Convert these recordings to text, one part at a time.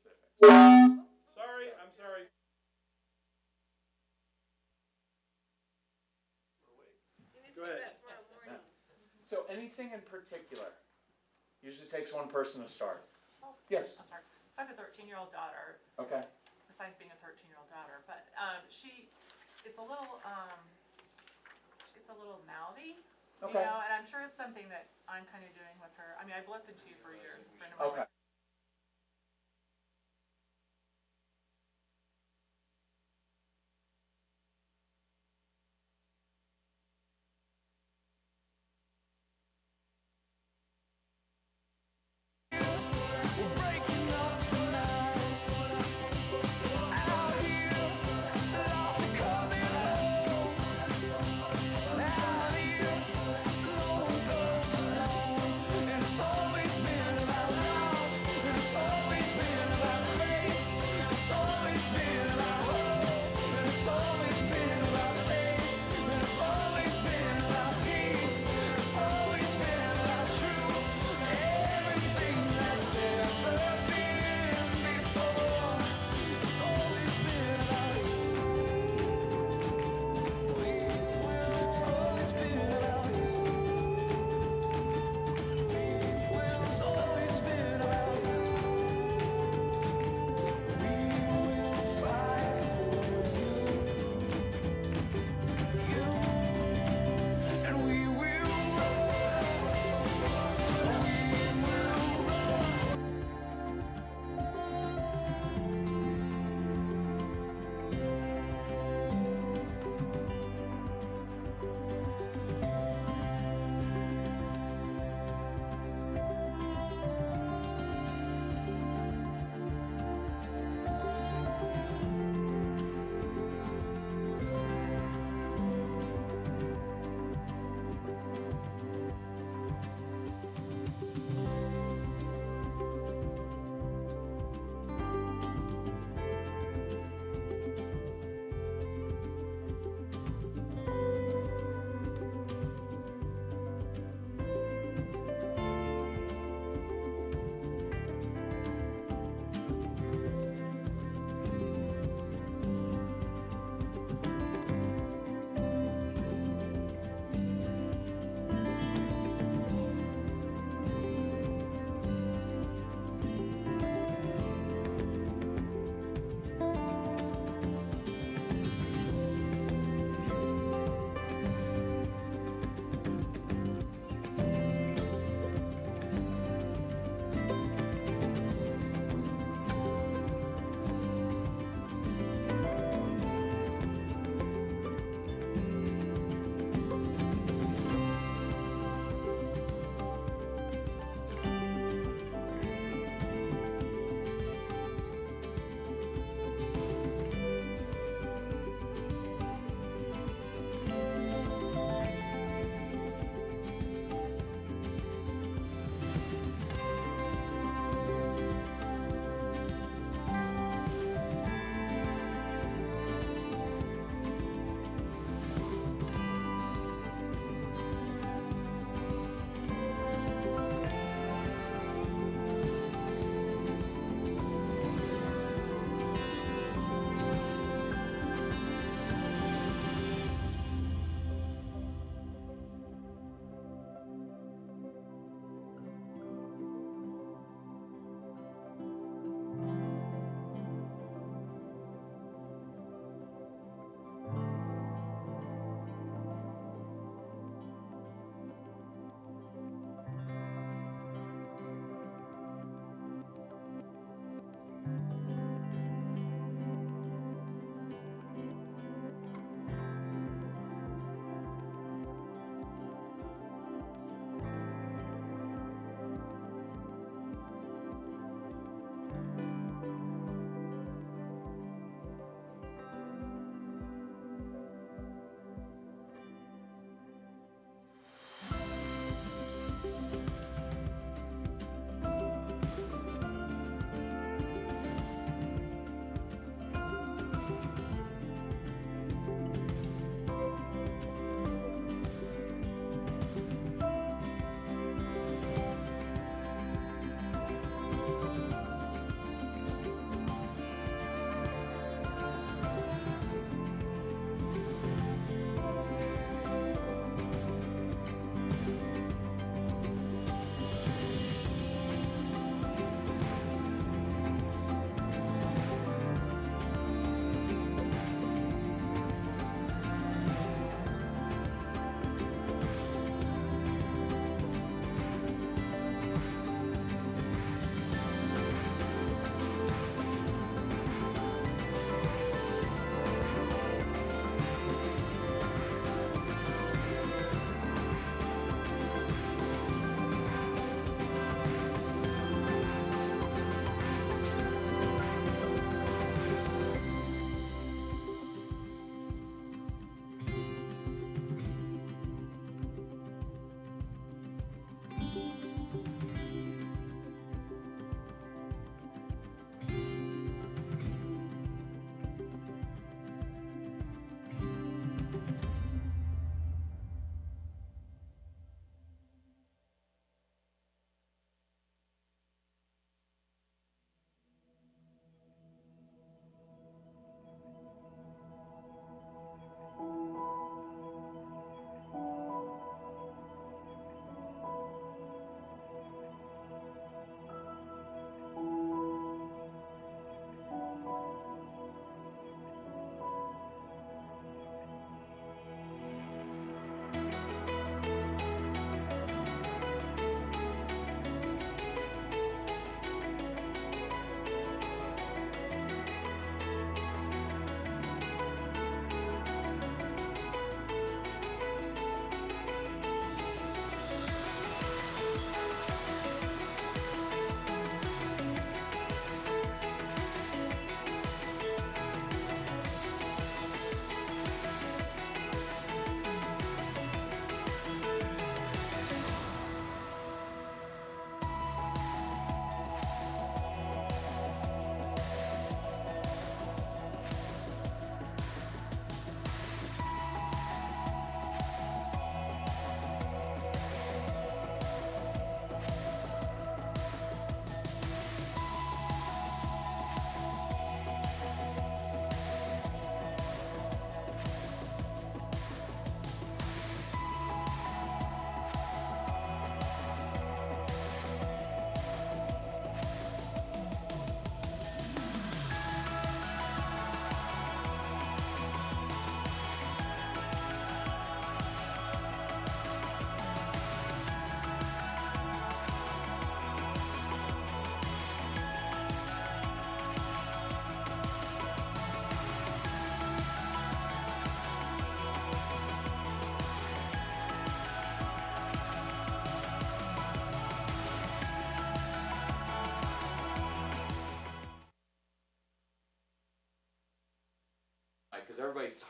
specifics. Sorry, I'm sorry. Go ahead. So anything in particular? Usually takes one person to start. Oh, Yes. I'm sorry. I have a 13-year-old daughter. Okay. Besides being a 13-year-old daughter, but it's a little mouthy. Okay. You know, and I'm sure it's something that I'm kind of doing with her. I mean, I've listened to you for years. A friend of mine Okay.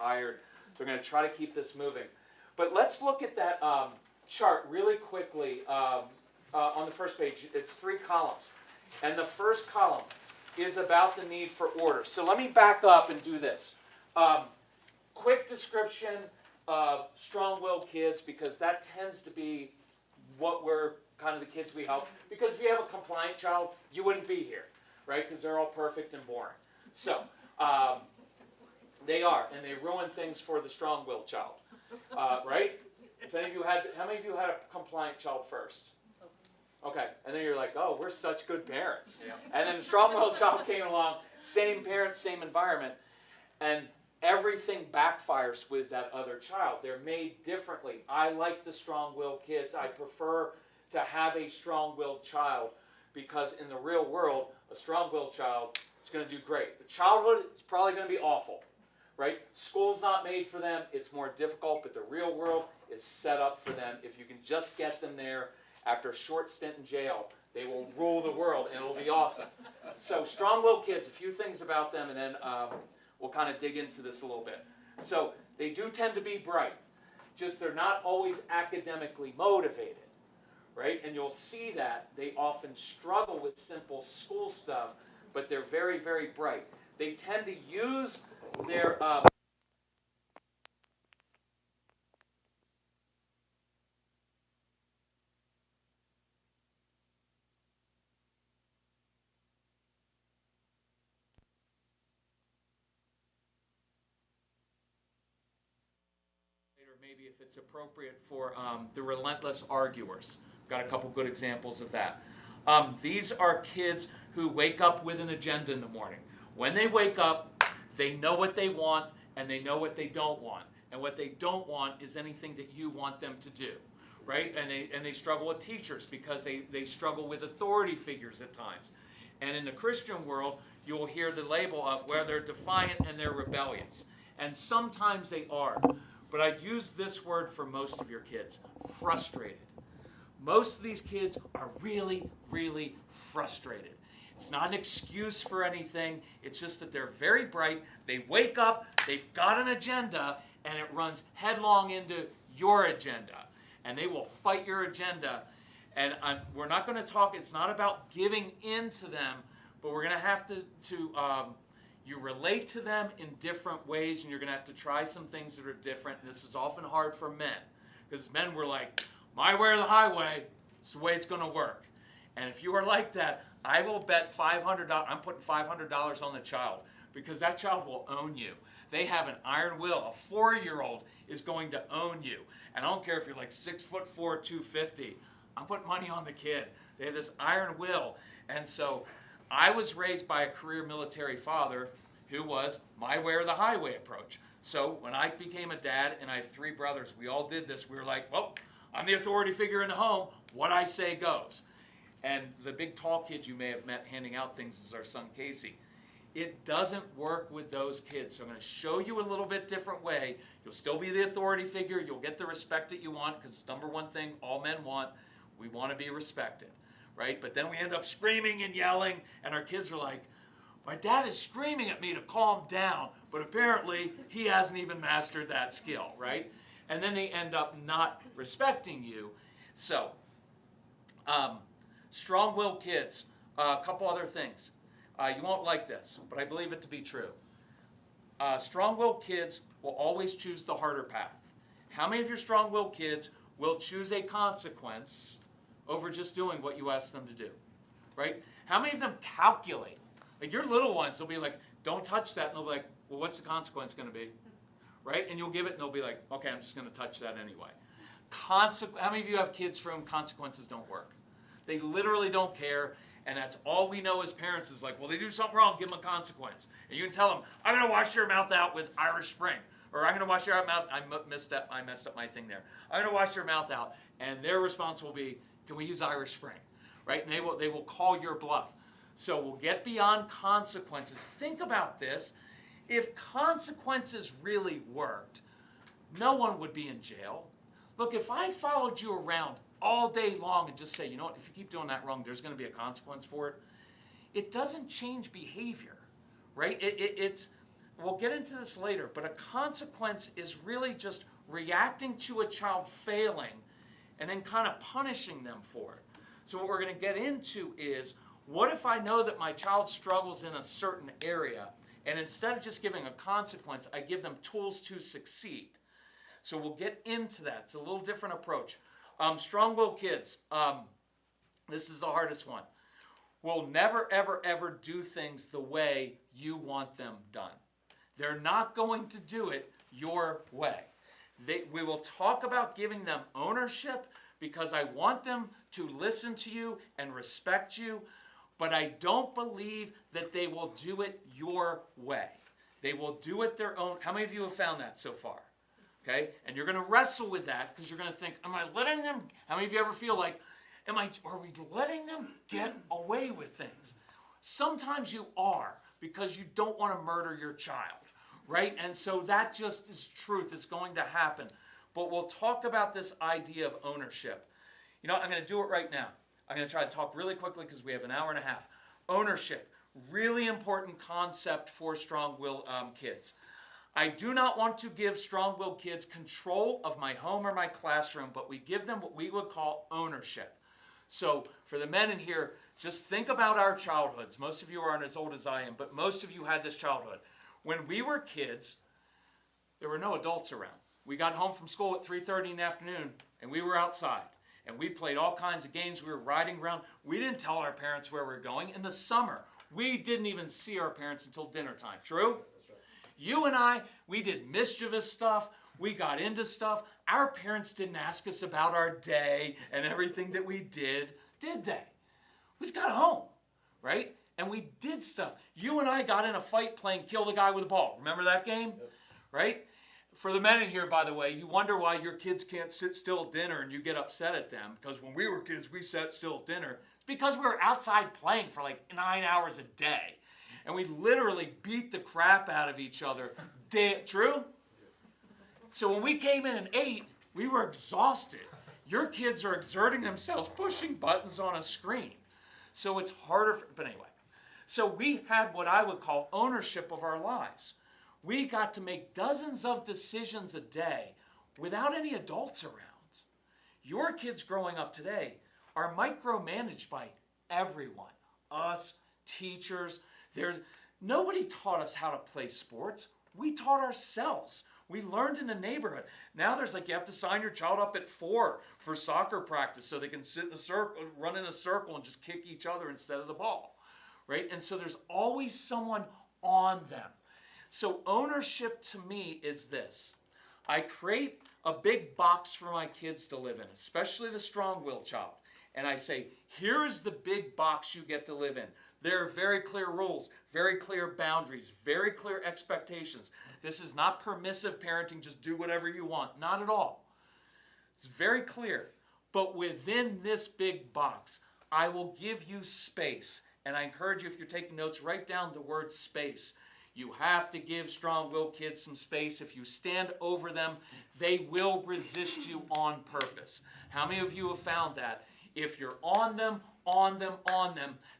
tired. So we're going to try to keep this moving. But let's look at that chart really quickly on the first page. It's 3 columns. And the first column is about the need for order. So let me back up and do this. Quick description of strong-willed kids, because that tends to be what we're kind of the kids we help. Because if you have a compliant child, you wouldn't be here, right? Because they're all perfect and boring. So they are, and they ruin things for the strong-willed child, right? If any of you had, how many of you had a compliant child first? Okay, and then you're like, oh, we're such good parents. Yeah. And then the strong-willed child came along, same parents, same environment, and everything backfires with that other child. They're made differently. I like the strong-willed kids. I prefer to have a strong-willed child because in the real world, a strong-willed child is going to do great. The childhood is probably going to be awful, right? School's not made for them. It's more difficult, but the real world is set up for them. If you can just get them there after a short stint in jail, they will rule the world, and it'll be awesome. So strong-willed kids, a few things about them, and then we'll kind of dig into this a little bit. So they do tend to be bright, just they're not always academically motivated, right? And you'll see that they often struggle with simple school stuff, but they're very, very bright. They tend to use their maybe if it's appropriate for the relentless arguers. Got a couple good examples of that. These are kids who wake up with an agenda in the morning. When they wake up, they know what they want and they know what they don't want. And what they don't want is anything that you want them to do, right? And they struggle with teachers because they struggle with authority figures at times. And in the Christian world, you'll hear the label of where they're defiant and they're rebellious. And sometimes they are. But I'd use this word for most of your kids, frustrated. Most of these kids are really, really frustrated. It's not an excuse for anything. It's just that they're very bright. They wake up, they've got an agenda, and it runs headlong into your agenda. And they will fight your agenda. And we're not going to talk, it's not about giving in to them, but we're going to have to you relate to them in different ways, and you're going to have to try some things that are different. And this is often hard for men, because men were like, my way or the highway, it's the way it's going to work. And if you are like that, I will bet $500, I'm putting $500 on the child, because that child will own you. They have an iron will. A 4-year-old is going to own you. And I don't care if you're like 6'4", 250. I'm putting money on the kid. They have this iron will. And so I was raised by a career military father who was my way or the highway approach. So when I became a dad, and I have 3 brothers, we all did this. We were like, well, I'm the authority figure in the home. What I say goes. And the big tall kid you may have met handing out things is our son Casey. It doesn't work with those kids. So I'm going to show you a little bit different way. You'll still be the authority figure. You'll get the respect that you want, because it's number one thing all men want. We want to be respected. Right? But then we end up screaming and yelling, and our kids are like, my dad is screaming at me to calm down, but apparently he hasn't even mastered that skill, right? And then they end up not respecting you. So, strong-willed kids, a couple other things. You won't like this, but I believe it to be true. Strong-willed kids will always choose the harder path. How many of your strong-willed kids will choose a consequence over just doing what you ask them to do, right? How many of them calculate? Like your little ones, they'll be like, don't touch that, and they'll be like, well, what's the consequence going to be, right? And you'll give it, and they'll be like, okay, I'm just going to touch that anyway. How many of you have kids for whom consequences don't work? They literally don't care, and that's all we know as parents is like, well, they do something wrong, give them a consequence. And you can tell them, I'm going to wash your mouth out with Irish Spring, or I'm going to wash your mouth, I messed up my thing there. I'm going to wash your mouth out, and their response will be, can we use Irish Spring, right? And they will call your bluff. So we'll get beyond consequences. Think about this. If consequences really worked, no one would be in jail. Look, if I followed you around all day long and just say, you know what, if you keep doing that wrong, there's going to be a consequence for it, it doesn't change behavior, right? It's we'll get into this later, but a consequence is really just reacting to a child failing and then kind of punishing them for it. So what we're going to get into is, what if I know that my child struggles in a certain area, and instead of just giving a consequence, I give them tools to succeed? So we'll get into that. It's a little different approach. Strong-willed kids, this is the hardest one, will never, ever, ever do things the way you want them done. They're not going to do it your way. We will talk about giving them ownership because I want them to listen to you and respect you, but I don't believe that they will do it your way. They will do it their own. How many of you have found that so far? Okay? And you're going to wrestle with that because you're going to think, am I letting them? How many of you ever feel like, are we letting them get away with things? Sometimes you are, because you don't want to murder your child, right? And so that just is truth. It's going to happen. But we'll talk about this idea of ownership. You know, I'm going to do it right now. I'm going to try to talk really quickly because we have an hour and a half. Ownership, really important concept for strong-willed kids. I do not want to give strong-willed kids control of my home or my classroom, but we give them what we would call ownership. So for the men in here, just think about our childhoods. Most of you aren't as old as I am, but most of you had this childhood. When we were kids, there were no adults around. We got home from school at 3:30 in the afternoon, and we were outside. And we played all kinds of games. We were riding around. We didn't tell our parents where we were going. In the summer, we didn't even see our parents until dinner time. True? That's right. You and I, we did mischievous stuff. We got into stuff. Our parents didn't ask us about our day and everything that we did they? We just got home, right? And we did stuff. You and I got in a fight playing Kill the Guy with a Ball. Remember that game? Yep. Right? For the men in here, by the way, you wonder why your kids can't sit still at dinner and you get upset at them. Because when we were kids, we sat still at dinner. It's because we were outside playing for like 9 hours a day. And we literally beat the crap out of each other. True? So when we came in and ate, we were exhausted. Your kids are exerting themselves, pushing buttons on a screen. So it's harder, but anyway. So we had what I would call ownership of our lives. We got to make dozens of decisions a day without any adults around. Your kids growing up today are micromanaged by everyone. Us, teachers. Nobody taught us how to play sports. We taught ourselves. We learned in the neighborhood. Now there's like you have to sign your child up at 4 for soccer practice so they can sit in a circle, run in a circle and just kick each other instead of the ball, right? And so there's always someone on them. So ownership to me is this. I create a big box for my kids to live in, especially the strong-willed child. And I say, here's the big box you get to live in. There are very clear rules, very clear boundaries, very clear expectations. This is not permissive parenting, just do whatever you want. Not at all. It's very clear. But within this big box, I will give you space. And I encourage you, if you're taking notes, write down the word space. You have to give strong-willed kids some space. If you stand over them, they will resist you on purpose. How many of you have found that? If you're on them,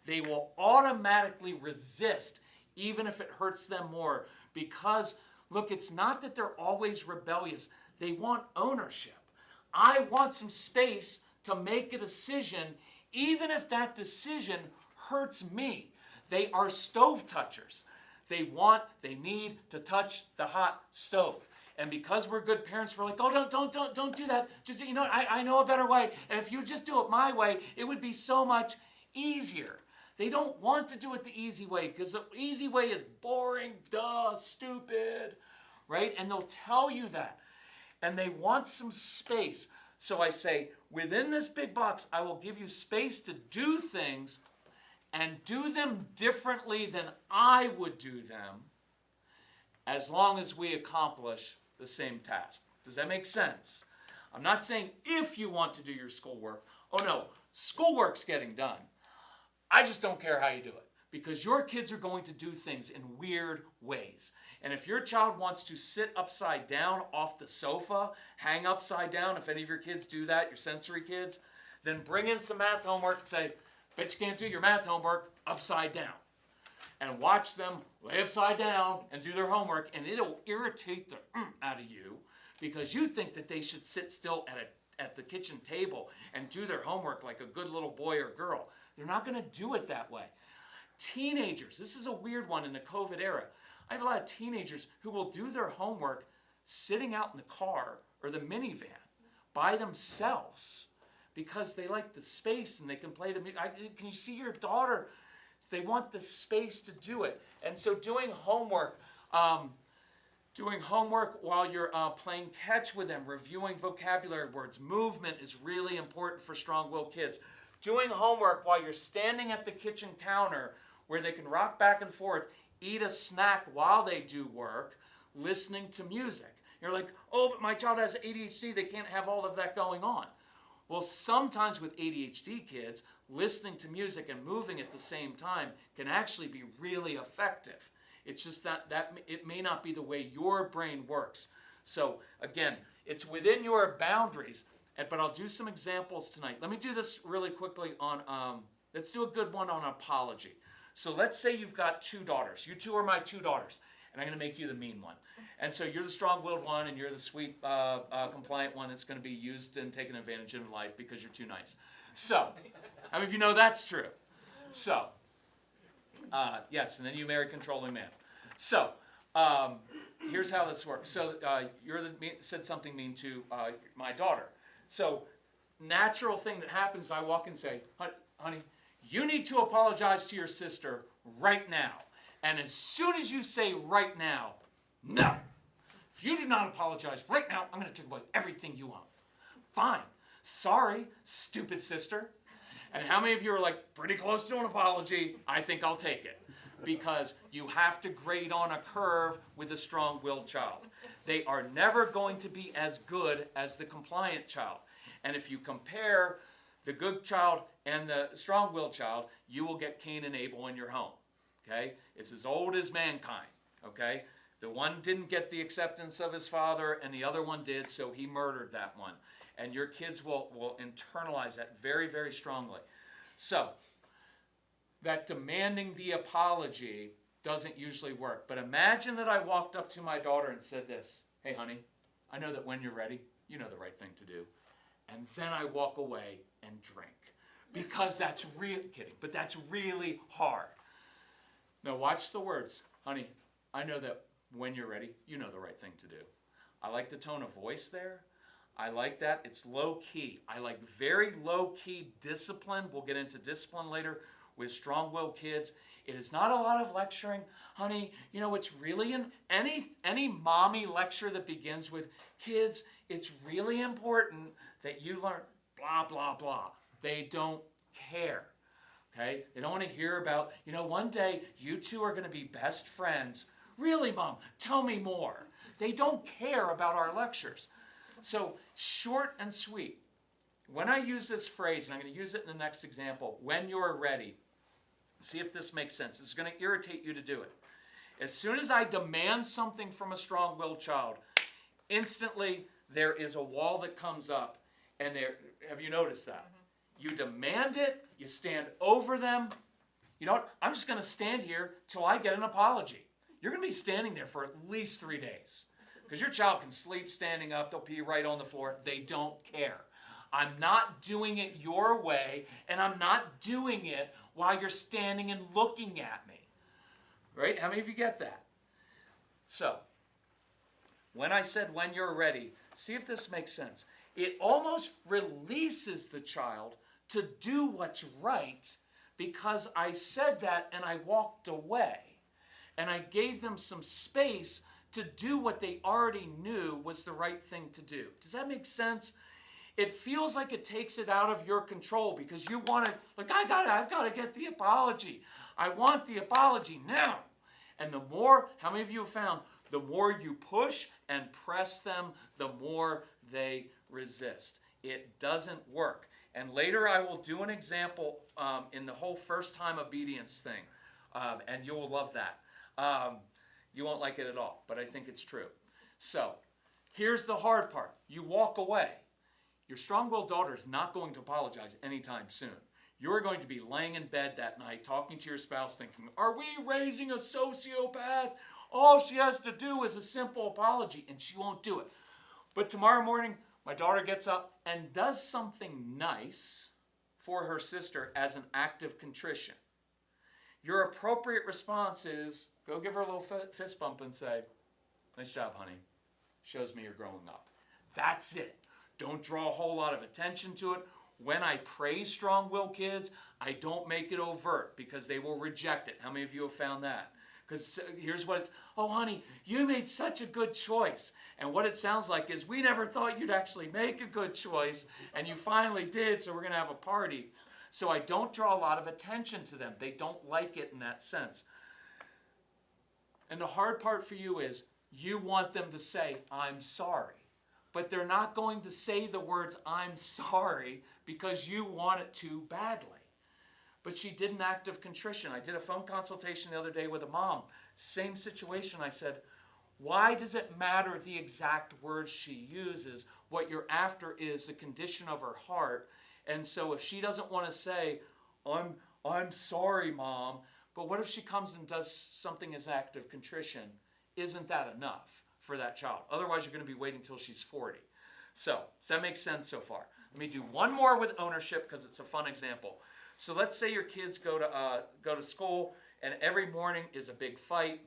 they will automatically resist, even if it hurts them more. Because, look, it's not that they're always rebellious. They want ownership. I want some space to make a decision, even if that decision hurts me. They are stove touchers. They need to touch the hot stove. And because we're good parents, we're like, oh, don't do that. Just, I know a better way. And if you just do it my way, it would be so much easier. They don't want to do it the easy way because the easy way is boring, stupid, right? And they'll tell you that. And they want some space. So I say, within this big box, I will give you space to do things and do them differently than I would do them, as long as we accomplish the same task. Does that make sense? I'm not saying if you want to do your schoolwork. Oh no, schoolwork's getting done. I just don't care how you do it, because your kids are going to do things in weird ways. And if your child wants to sit upside down off the sofa, hang upside down, if any of your kids do that, your sensory kids, then bring in some math homework and say, bet you can't do your math homework upside down. and watch them lay upside down and do their homework, and it'll irritate the out of you because you think that they should sit still at the kitchen table and do their homework like a good little boy or girl. They're not going to do it that way. Teenagers, this is a weird one in the COVID era. I have a lot of teenagers who will do their homework sitting out in the car or the minivan by themselves because they like the space and they can play the music. Can you see your daughter? They want the space to do it. And so doing homework while you're playing catch with them, reviewing vocabulary words, movement is really important for strong-willed kids. Doing homework while you're standing at the kitchen counter where they can rock back and forth, eat a snack while they do work, listening to music. You're like, oh, but my child has ADHD, they can't have all of that going on. Well, sometimes with ADHD kids, listening to music and moving at the same time can actually be really effective. It's just that it may not be the way your brain works. So again, it's within your boundaries, but I'll do some examples tonight. Let me do this really quickly on, let's do a good one on apology. So let's say you've got two daughters. You two are my two daughters, and I'm going to make you the mean one. And so you're the strong-willed one, and you're the sweet, compliant one that's going to be used and taken advantage of in life because you're too nice. So, how many of you know that's true? So, yes, and then you marry a controlling man. So, here's how this works. So, said something mean to my daughter. So, natural thing that happens, I walk and say, honey, you need to apologize to your sister right now. And as soon as you say right now, no. If you do not apologize right now, I'm going to take away everything you own. Fine. Sorry, stupid sister. And how many of you are like pretty close to an apology? I think I'll take it. Because you have to grade on a curve with a strong-willed child. They are never going to be as good as the compliant child. And if you compare the good child and the strong-willed child, you will get Cain and Abel in your home. Okay? It's as old as mankind. Okay? The one didn't get the acceptance of his father, and the other one did, so he murdered that one. And your kids will internalize that very, very strongly. So, that demanding the apology doesn't usually work. But imagine that I walked up to my daughter and said this, hey, honey, I know that when you're ready, you know the right thing to do. And then I walk away and drink. Because that's but that's really hard. Now watch the words. Honey, I know that when you're ready, you know the right thing to do. I like the tone of voice there. I like that. It's low key. I like very low key discipline. We'll get into discipline later with strong-willed kids. It is not a lot of lecturing. Honey, you know, it's really any mommy lecture that begins with, kids, it's really important that you learn blah, blah, blah. They don't care, okay? They don't want to hear about, you know, one day you two are going to be best friends. Really, Mom? Tell me more. They don't care about our lectures. So, short and sweet. When I use this phrase, and I'm going to use it in the next example, when you're ready, see if this makes sense. It's going to irritate you to do it. As soon as I demand something from a strong-willed child, instantly there is a wall that comes up. And there, have you noticed that? Mm-hmm. You demand it, you stand over them. You know what? I'm just going to stand here till I get an apology. You're going to be standing there for at least 3 days. Because your child can sleep standing up, they'll pee right on the floor. They don't care. I'm not doing it your way, and I'm not doing it while you're standing and looking at me. Right? How many of you get that? So, when I said when you're ready, see if this makes sense. It almost releases the child to do what's right because I said that and I walked away. And I gave them some space to do what they already knew was the right thing to do. Does that make sense? It feels like it takes it out of your control because you want to, like, I've got to get the apology. I want the apology now. And the more, how many of you have found, the more you push and press them, the more they resist. It doesn't work. And later I will do an example in the whole first time obedience thing. And you will love that. You won't like it at all, but I think it's true. So, here's the hard part. You walk away. Your strong-willed daughter is not going to apologize anytime soon. you're going to be laying in bed that night talking to your spouse thinking, are we raising a sociopath? All she has to do is a simple apology, and she won't do it. But tomorrow morning, my daughter gets up and does something nice for her sister as an act of contrition. Your appropriate response is, go give her a little fist bump and say, nice job, honey. Shows me you're growing up. That's it. Don't draw a whole lot of attention to it. When I praise strong-willed kids, I don't make it overt because they will reject it. How many of you have found that? Because here's what it's, oh, honey, you made such a good choice. And what it sounds like is, we never thought you'd actually make a good choice, and you finally did, so we're going to have a party. So I don't draw a lot of attention to them. They don't like it in that sense. And the hard part for you is, you want them to say, I'm sorry. But they're not going to say the words, I'm sorry, because you want it to badly. But she did an act of contrition. I did a phone consultation the other day with a mom. Same situation. I said, why does it matter the exact words she uses? What you're after is the condition of her heart. And so if she doesn't want to say, I'm sorry, Mom, but what if she comes and does something as act of contrition? Isn't that enough for that child? Otherwise, you're going to be waiting until she's 40. So, does that make sense so far? Let me do one more with ownership because it's a fun example. So let's say your kids go to school, and every morning is a big fight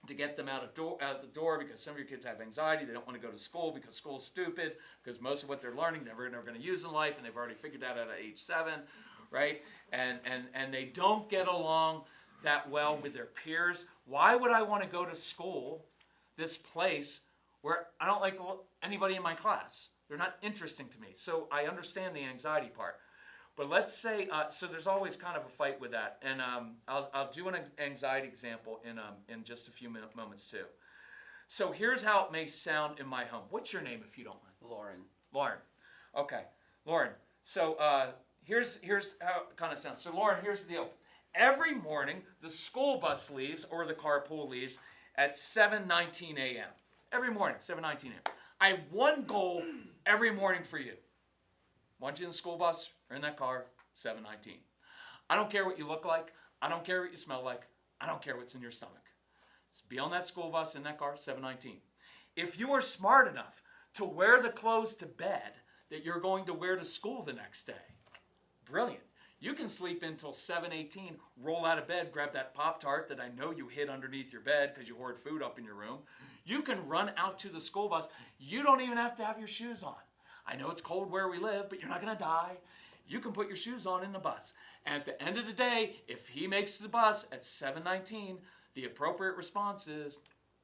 to get them out of the door because some of your kids have anxiety. They don't want to go to school because school's stupid, because most of what they're learning they're never going to use in life, and they've already figured that out at age 7, right? And they don't get along that well with their peers. Why would I want to go to school, this place, where I don't like anybody in my class? They're not interesting to me. So I understand the anxiety part. But let's say, so there's always kind of a fight with that. And I'll do an anxiety example in just a few moments too. So here's how it may sound in my home. What's your name, if you don't mind? Lauren. Lauren. Okay. Lauren. So here's how it kind of sounds. So Lauren, here's the deal. Every morning, the school bus leaves, or the carpool leaves, at 7:19 a.m. Every morning, 7:19 a.m. I have one goal every morning for you. I want you in the school bus or in that car, 7:19. I don't care what you look like. I don't care what you smell like. I don't care what's in your stomach. Just be on that school bus, in that car, 7:19. If you are smart enough to wear the clothes to bed that you're going to wear to school the next day, brilliant. You can sleep until 7:18, roll out of bed, grab that Pop-Tart that I know you hid underneath your bed because you hoard food up in your room. You can run out to the school bus. You don't even have to have your shoes on. I know it's cold where we live, but you're not going to die. You can put your shoes on in the bus. And at the end of the day, if he makes the bus at 7:19, the appropriate response is,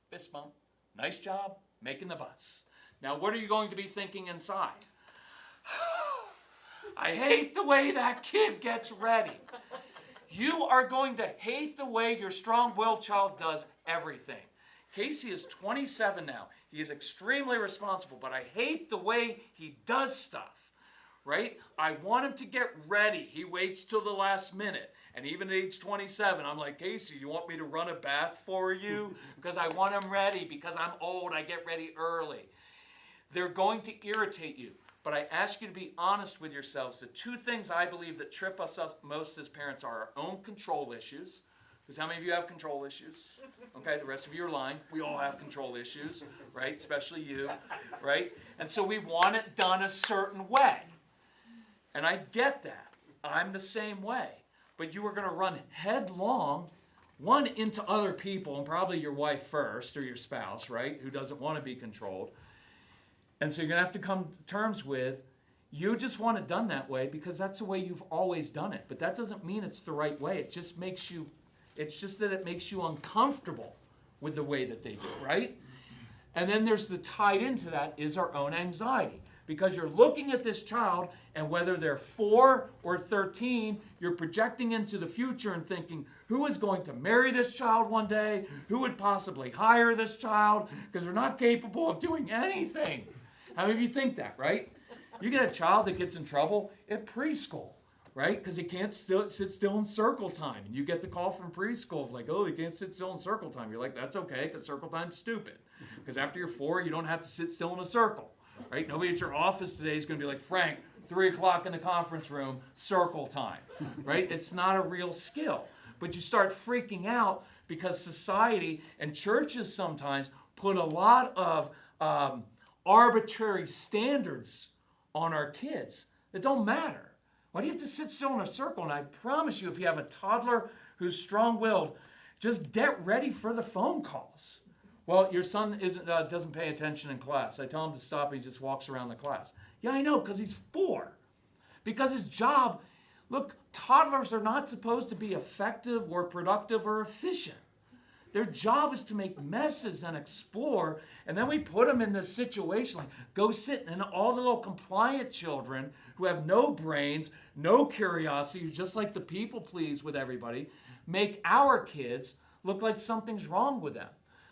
fist bump, nice job making the bus. Now, what are you going to be thinking inside? I hate the way that kid gets ready. You are going to hate the way your strong-willed child does everything. Casey is 27 now. He is extremely responsible, but I hate the way he does stuff, right? I want him to get ready. He waits till the last minute. And even at age 27, I'm like, Casey, you want me to run a bath for you? Because I want him ready. Because I'm old, I get ready early. They're going to irritate you. But I ask you to be honest with yourselves. The two things I believe that trip us up most as parents are our own control issues. Because how many of you have control issues? Okay, the rest of you are lying. We all have control issues, right? Especially you, right? And so we want it done a certain way. And I get that. I'm the same way. But you are going to run headlong, one, into other people, and probably your wife first, or your spouse, right? Who doesn't want to be controlled. And so you're going to have to come to terms with, you just want it done that way because that's the way you've always done it. But that doesn't mean it's the right way. It just makes you, it's just that it makes you uncomfortable with the way that they do, right? And then there's the tied into that is our own anxiety. Because you're looking at this child, and whether they're 4 or 13, you're projecting into the future and thinking, who is going to marry this child one day? Who would possibly hire this child? Because they're not capable of doing anything. How many of you think that, right? You get a child that gets in trouble at preschool, right? Because he can't sit still in circle time. And you get the call from preschool, like, oh, they can't sit still in circle time. You're like, that's okay, because circle time's stupid. Because after you're 4, you don't have to sit still in a circle. Right? Nobody at your office today is going to be like, Frank, 3 o'clock in the conference room, circle time, right? It's not a real skill. But you start freaking out because society and churches sometimes put a lot of arbitrary standards on our kids that don't matter. Why do you have to sit still in a circle? And I promise you, if you have a toddler who's strong-willed, just get ready for the phone calls. Well, your son doesn't pay attention in class. I tell him to stop, and he just walks around the class. Yeah, I know, because he's 4. Because his job, look, toddlers are not supposed to be effective or productive or efficient. Their job is to make messes and explore, and then we put them in this situation like, go sit, and all the little compliant children who have no brains, no curiosity, who just like to people please with everybody, make our kids look like something's wrong with them.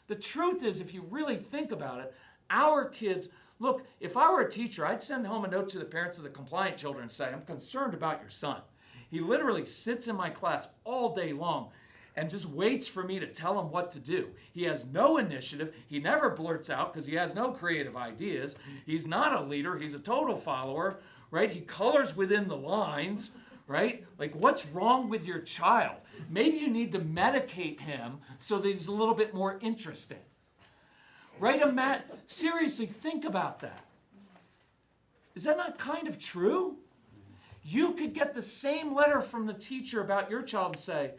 The truth is, if you really think about it, our kids, look, if I were a teacher, I'd send home a note to the parents of the compliant children and say, I'm concerned about your son. He literally sits in my class all day long and just waits for me to tell him what to do. He has no initiative. He never blurts out because he has no creative ideas. He's not a leader. He's a total follower, right? He colors within the lines, right? Like, what's wrong with your child? Maybe you need to medicate him so that he's a little bit more interesting. Right? Seriously, think about that. Is that not kind of true? You could get the same letter from the teacher about your child and say,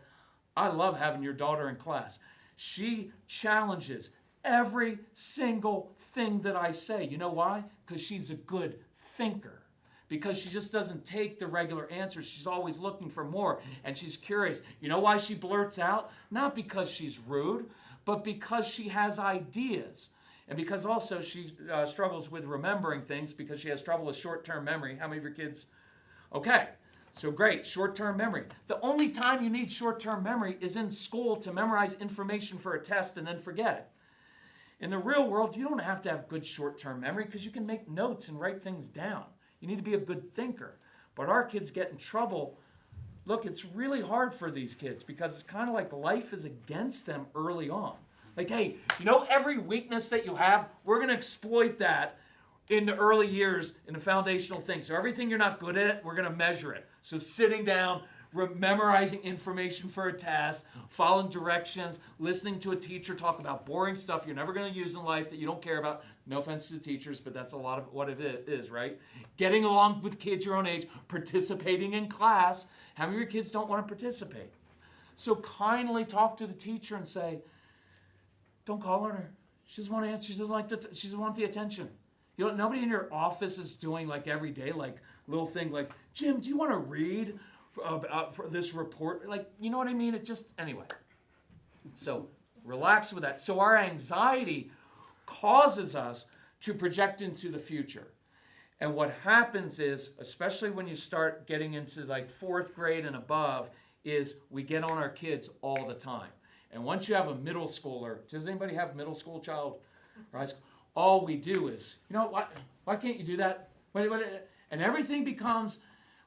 I love having your daughter in class. She challenges every single thing that I say. You know why? Because she's a good thinker. Because she just doesn't take the regular answers. She's always looking for more, and she's curious. You know why she blurts out? Not because she's rude, but because she has ideas. And because also she struggles with remembering things because she has trouble with short-term memory. How many of your kids? Okay, so great, short-term memory. The only time you need short-term memory is in school to memorize information for a test and then forget it. In the real world, you don't have to have good short-term memory because you can make notes and write things down. You need to be a good thinker. But our kids get in trouble. Look, it's really hard for these kids because it's kind of like life is against them early on. Like, hey, you know every weakness that you have, we're going to exploit that in the early years in the foundational things. So everything you're not good at, we're going to measure it. So sitting down, memorizing information for a test, following directions, listening to a teacher talk about boring stuff you're never going to use in life that you don't care about. No offense to teachers, but that's a lot of what it is, right? Getting along with kids your own age, participating in class. How many of your kids don't want to participate? So kindly talk to the teacher and say, don't call on her. She doesn't want to answer. She doesn't want the attention. You know, nobody in your office is doing like every day, like little thing like, Jim, do you want to read for this report? Like, you know what I mean? It just, anyway. So relax with that. So our anxiety causes us to project into the future. And what happens is, especially when you start getting into like 4th grade and above, is we get on our kids all the time. And once you have a middle schooler, does anybody have a middle school child? Right? All we do is, you know, why can't you do that? And everything becomes,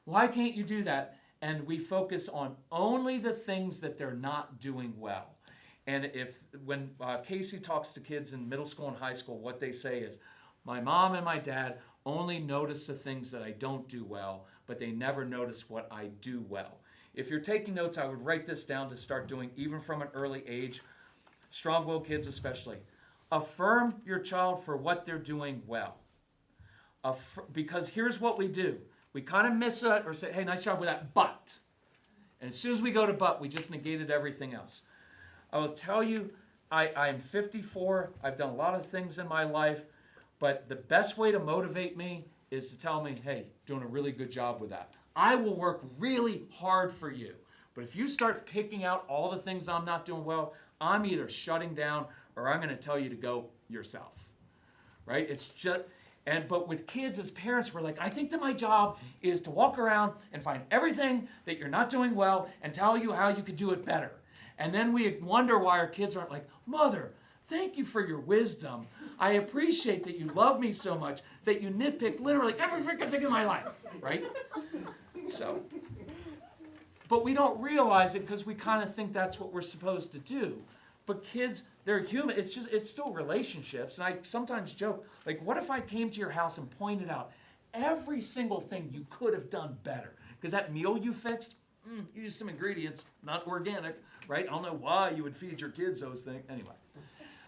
why can't you do that? And we focus on only the things that they're not doing well. And when Casey talks to kids in middle school and high school, what they say is, my mom and my dad only notice the things that I don't do well, but they never notice what I do well. If you're taking notes, I would write this down to start doing even from an early age, strong-willed kids especially. Affirm your child for what they're doing well. Because here's what we do. We kind of miss it or say, hey, nice job with that, but. And as soon as we go to but, we just negated everything else. I will tell you, I'm 54. I've done a lot of things in my life, but the best way to motivate me is to tell me, hey, doing a really good job with that. I will work really hard for you. But if you start picking out all the things I'm not doing well, I'm either shutting down or I'm going to tell you to go yourself. Right? It's just, but with kids as parents, we're like, I think that my job is to walk around and find everything that you're not doing well and tell you how you could do it better. And then we wonder why our kids aren't like, Mother, thank you for your wisdom. I appreciate that you love me so much that you nitpick literally every freaking thing in my life, right? So, but we don't realize it because we kind of think that's what we're supposed to do. But kids, they're human. It's still relationships. And I sometimes joke, like, what if I came to your house and pointed out every single thing you could have done better. Because that meal you fixed, you used some ingredients, not organic, right? I don't know why you would feed your kids those things. Anyway,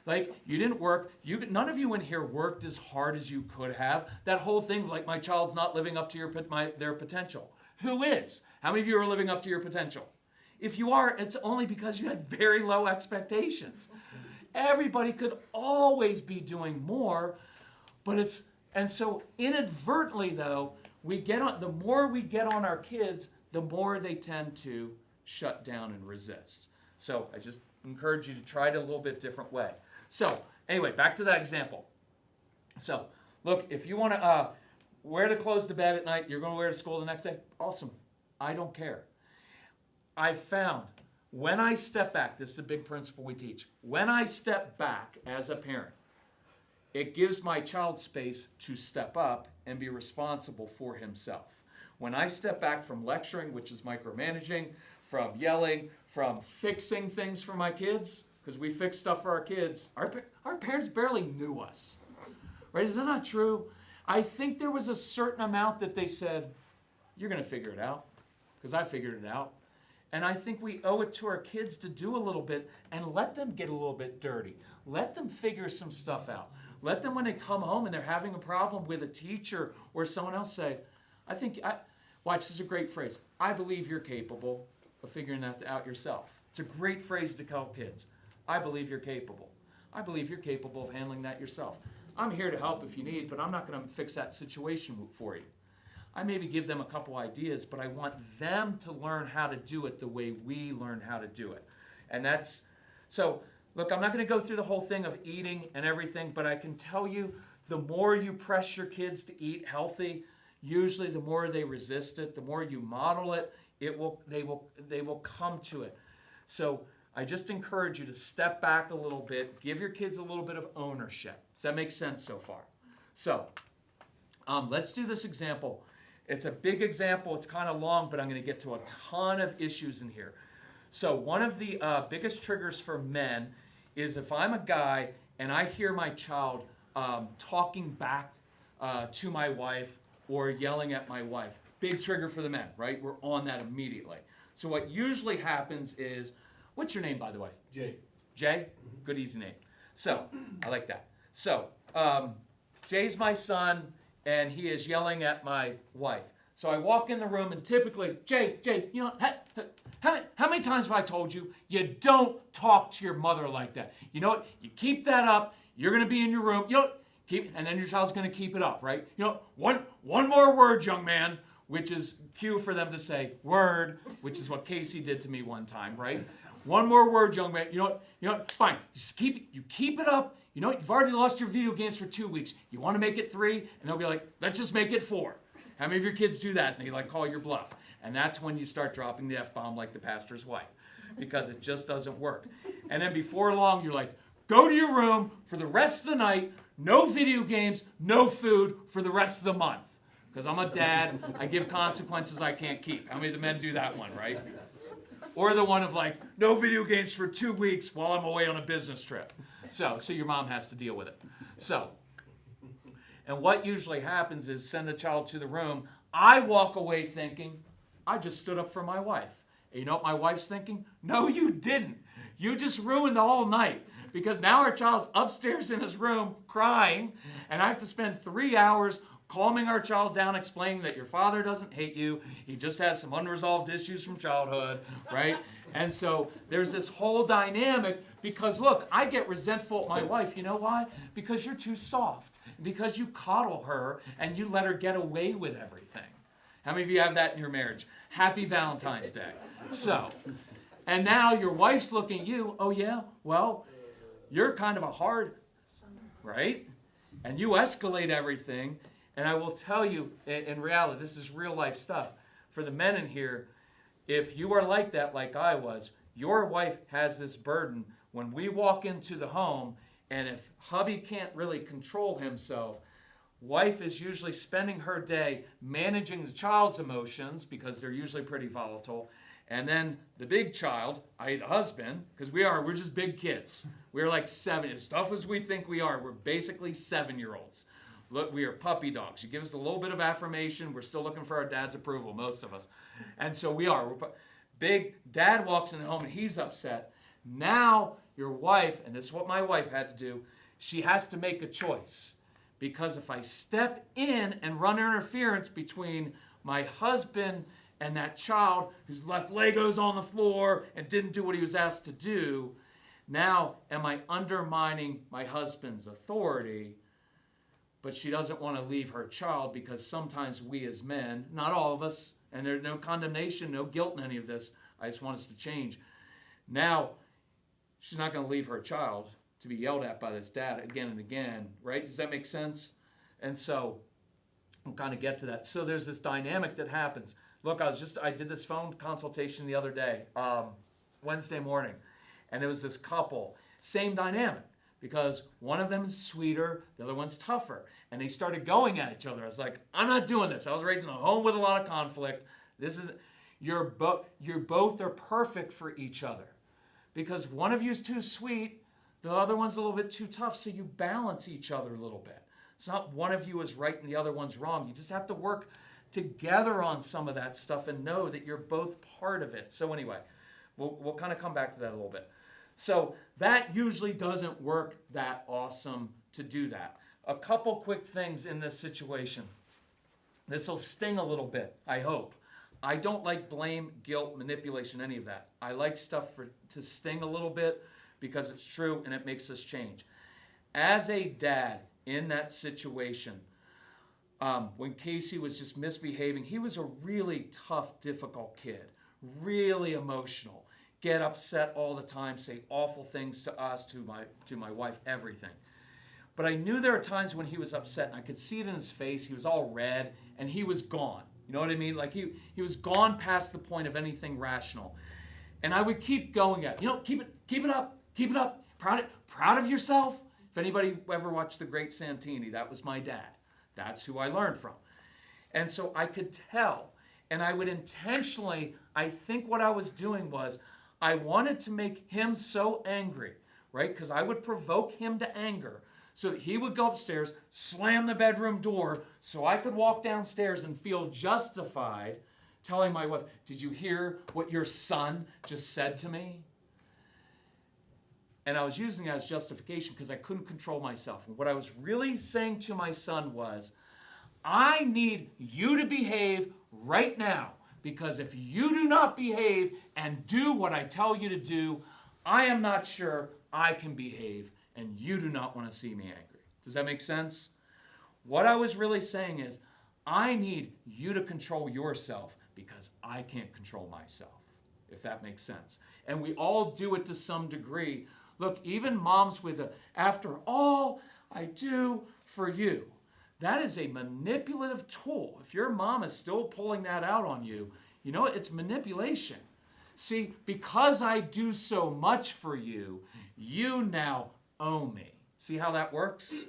like, you didn't work. None of you in here worked as hard as you could have. That whole thing, like, my child's not living up to their potential. Who is? How many of you are living up to your potential? If you are, it's only because you had very low expectations. Everybody could always be doing more, and so inadvertently, though, the more we get on our kids, the more they tend to shut down and resist. So I just encourage you to try it a little bit different way. So anyway, back to that example. So look, if you want to wear the clothes to bed at night, you're going to wear to school the next day, awesome. I don't care. I found when I step back, this is a big principle we teach, when I step back as a parent, it gives my child space to step up and be responsible for himself. When I step back from lecturing, which is micromanaging, from yelling, from fixing things for my kids, because we fix stuff for our kids, our parents barely knew us. Right? Is that not true? I think there was a certain amount that they said, you're going to figure it out, because I figured it out. And I think we owe it to our kids to do a little bit and let them get a little bit dirty. Let them figure some stuff out. Let them, when they come home and they're having a problem with a teacher or someone else, say, watch, this is a great phrase. I believe you're capable of figuring that out yourself. It's a great phrase to tell kids. I believe you're capable. I believe you're capable of handling that yourself. I'm here to help if you need, but I'm not going to fix that situation for you. I maybe give them a couple ideas, but I want them to learn how to do it the way we learn how to do it. And that's, so look, I'm not going to go through the whole thing of eating and everything, but I can tell you the more you press your kids to eat healthy, usually the more they resist it, the more you model it, they will come to it. So I just encourage you to step back a little bit, give your kids a little bit of ownership. Does that make sense so far? So let's do this example. It's a big example. It's kind of long, but I'm going to get to a ton of issues in here. So one of the biggest triggers for men is if I'm a guy and I hear my child talking back to my wife or yelling at my wife. Big trigger for the men, right? We're on that immediately. So what usually happens is, what's your name, by the way? Jay. Jay? Good, easy name. So, I like that. So, Jay's my son, and he is yelling at my wife. So I walk in the room, and typically, Jay, you know, how many times have I told you, you don't talk to your mother like that? You know what? You keep that up. You're going to be in your room. You know, and then your child's going to keep it up, right? You know, one more word, young man, which is cue for them to say word, which is what Casey did to me one time, right? One more word, young man. You know what? Fine. Just you keep it up. You know what? You've already lost your video games for 2 weeks. You want to make it 3? And they'll be like, let's just make it 4. How many of your kids do that? And they like call your bluff. And that's when you start dropping the F-bomb like the pastor's wife, because it just doesn't work. And then before long, you're like, go to your room for the rest of the night, no video games, no food for the rest of the month. Because I'm a dad, I give consequences I can't keep. How many of the men do that one, right? Or the one of like, no video games for 2 weeks while I'm away on a business trip. So your mom has to deal with it. And what usually happens is send a child to the room. I walk away thinking, I just stood up for my wife. And you know what my wife's thinking? No, you didn't. You just ruined the whole night. Because now our child's upstairs in his room crying, and I have to spend 3 hours calming our child down, explaining that your father doesn't hate you. He just has some unresolved issues from childhood, right? And so there's this whole dynamic because, look, I get resentful at my wife. You know why? Because you're too soft. Because you coddle her and you let her get away with everything. How many of you have that in your marriage? Happy Valentine's Day. So, and now your wife's looking at you, oh yeah, well, you're kind of a hard, right? And you escalate everything. And I will tell you, in reality, this is real life stuff. For the men in here, if you are like that, like I was, your wife has this burden. When we walk into the home, and if hubby can't really control himself, wife is usually spending her day managing the child's emotions, because they're usually pretty volatile. And then the big child, i.e. the husband, because we're just big kids. We're like 7, as tough as we think we are, we're basically 7-year-olds. Look, we are puppy dogs. You give us a little bit of affirmation. We're still looking for our dad's approval, most of us. And so we are. Big dad walks in the home and he's upset. Now your wife, and this is what my wife had to do, she has to make a choice. Because if I step in and run interference between my husband and that child who's left Legos on the floor and didn't do what he was asked to do, now am I undermining my husband's authority? But she doesn't want to leave her child because sometimes we as men, not all of us, and there's no condemnation, no guilt in any of this, I just want us to change. Now, she's not going to leave her child to be yelled at by this dad again and again, right? Does that make sense? And so we'll kind of get to that. So there's this dynamic that happens. Look, I did this phone consultation the other day, Wednesday morning, and it was this couple, same dynamic, because one of them is sweeter, the other one's tougher, and they started going at each other. I was like, I'm not doing this. I was raised in a home with a lot of conflict. You're both are perfect for each other, because one of you is too sweet, the other one's a little bit too tough, so you balance each other a little bit. It's not one of you is right and the other one's wrong. You just have to work together on some of that stuff and know that you're both part of it. So anyway, we'll kind of come back to that a little bit. So that usually doesn't work that awesome to do that. A couple quick things in this situation. This will sting a little bit, I hope. I don't like blame, guilt, manipulation, any of that. I like stuff to sting a little bit because it's true and it makes us change. As a dad in that situation, when Casey was just misbehaving, he was a really tough, difficult kid, really emotional, get upset all the time, say awful things to us, to my wife, everything. But I knew there were times when he was upset, and I could see it in his face. He was all red, and he was gone. You know what I mean? Like he was gone past the point of anything rational. And I would keep going at, keep it up, proud of yourself. If anybody ever watched The Great Santini, that was my dad. That's who I learned from. And so I could tell, and I would intentionally, I think what I was doing was, I wanted to make him so angry, right? Because I would provoke him to anger so that he would go upstairs, slam the bedroom door, so I could walk downstairs and feel justified telling my wife, did you hear what your son just said to me? And I was using it as justification because I couldn't control myself. And what I was really saying to my son was, I need you to behave right now, because if you do not behave and do what I tell you to do, I am not sure I can behave, and you do not want to see me angry. Does that make sense? What I was really saying is, I need you to control yourself because I can't control myself, if that makes sense. And we all do it to some degree. Look, even moms with after all I do for you, that is a manipulative tool. If your mom is still pulling that out on you, you know, it's manipulation. See, because I do so much for you, you now owe me. See how that works?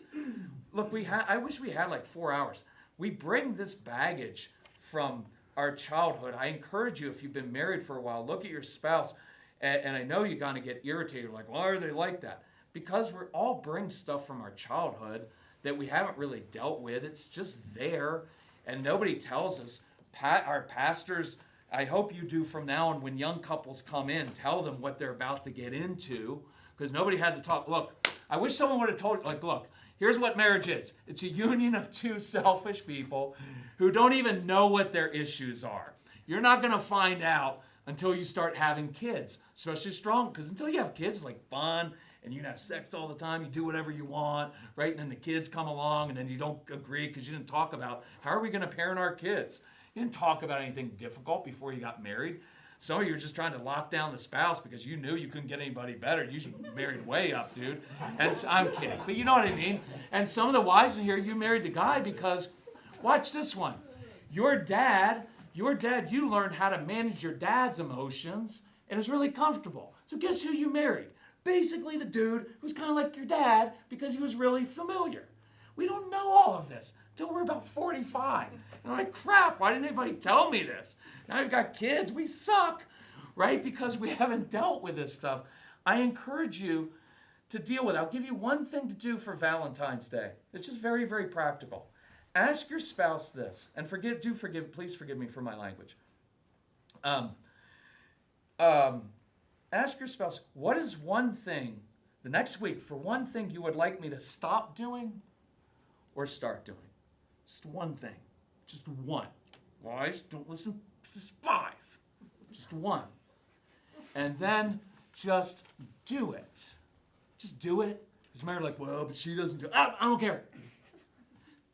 Look, I wish we had like 4 hours. We bring this baggage from our childhood. I encourage you, if you've been married for a while, look at your spouse. And I know you're going to get irritated, like, why are they like that? Because we all bring stuff from our childhood that we haven't really dealt with. It's just there, and nobody tells us. Our pastors, I hope you do from now on when young couples come in, tell them what they're about to get into, because nobody had to talk. Look, I wish someone would have told you, like, look, here's what marriage is. It's a union of two selfish people who don't even know what their issues are. You're not going to find out until you start having kids, especially strong, because until you have kids, like fun, and you can have sex all the time, you do whatever you want, right? And then the kids come along, and then you don't agree because you didn't talk about, how are we going to parent our kids? You didn't talk about anything difficult before you got married. Some of you were just trying to lock down the spouse because you knew you couldn't get anybody better. You should be married way up, dude. And so, I'm kidding, but you know what I mean. And some of the wives in here, you married the guy because, watch this one. Your dad, you learned how to manage your dad's emotions, and it's really comfortable. So guess who you married? Basically the dude who's kind of like your dad because he was really familiar. We don't know all of this until we're about 45. And I'm like, crap, why didn't anybody tell me this? Now I've got kids, we suck, right? Because we haven't dealt with this stuff. I encourage you to deal with. I'll give you one thing to do for Valentine's Day. It's just very, very practical. Ask your spouse this, and please forgive me for my language. Ask your spouse, what is one thing, the next week, for one thing you would like me to stop doing or start doing? Just one thing. Just one. Wives, don't listen. Just 5. Just one. And then just do it. Just do it. Is Mary like, well, but she doesn't do it. I don't care.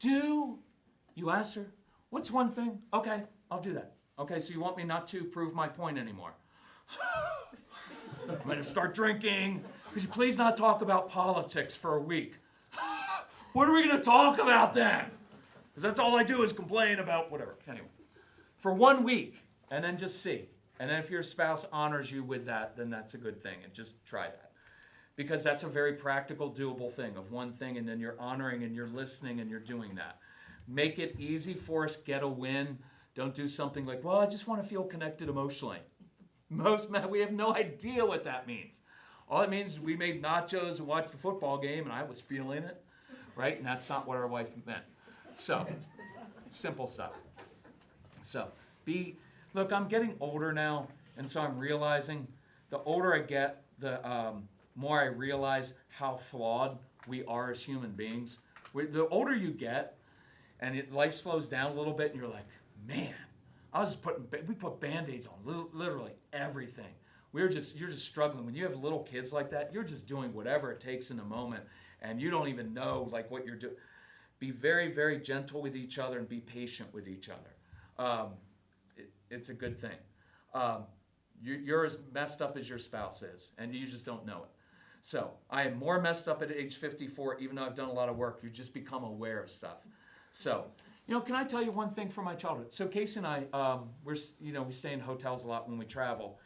You asked her, what's one thing? Okay, I'll do that. Okay, so you want me not to prove my point anymore? I'm going to start drinking. Could you please not talk about politics for a week? What are we going to talk about then? Because that's all I do is complain about whatever. Anyway, for 1 week, and then just see. And then if your spouse honors you with that, then that's a good thing. And just try that. Because that's a very practical, doable thing of one thing, and then you're honoring and you're listening and you're doing that. Make it easy for us. Get a win. Don't do something like, well, I just want to feel connected emotionally. Most men, we have no idea what that means. All it means is we made nachos and watched the football game, and I was feeling it, right? And that's not what our wife meant. So, simple stuff. So, look, I'm getting older now, and so I'm realizing the older I get, the more I realize how flawed we are as human beings. The older you get, and life slows down a little bit, and you're like, man, we put Band-Aids on literally everything. You're just struggling. When you have little kids like that, you're just doing whatever it takes in the moment, and you don't even know like what you're doing. Be very, very gentle with each other and be patient with each other. It's a good thing. You're as messed up as your spouse is, and you just don't know it. So I am more messed up at age 54, even though I've done a lot of work. You just become aware of stuff. So, can I tell you one thing from my childhood? So Casey and I, we stay in hotels a lot when we travel.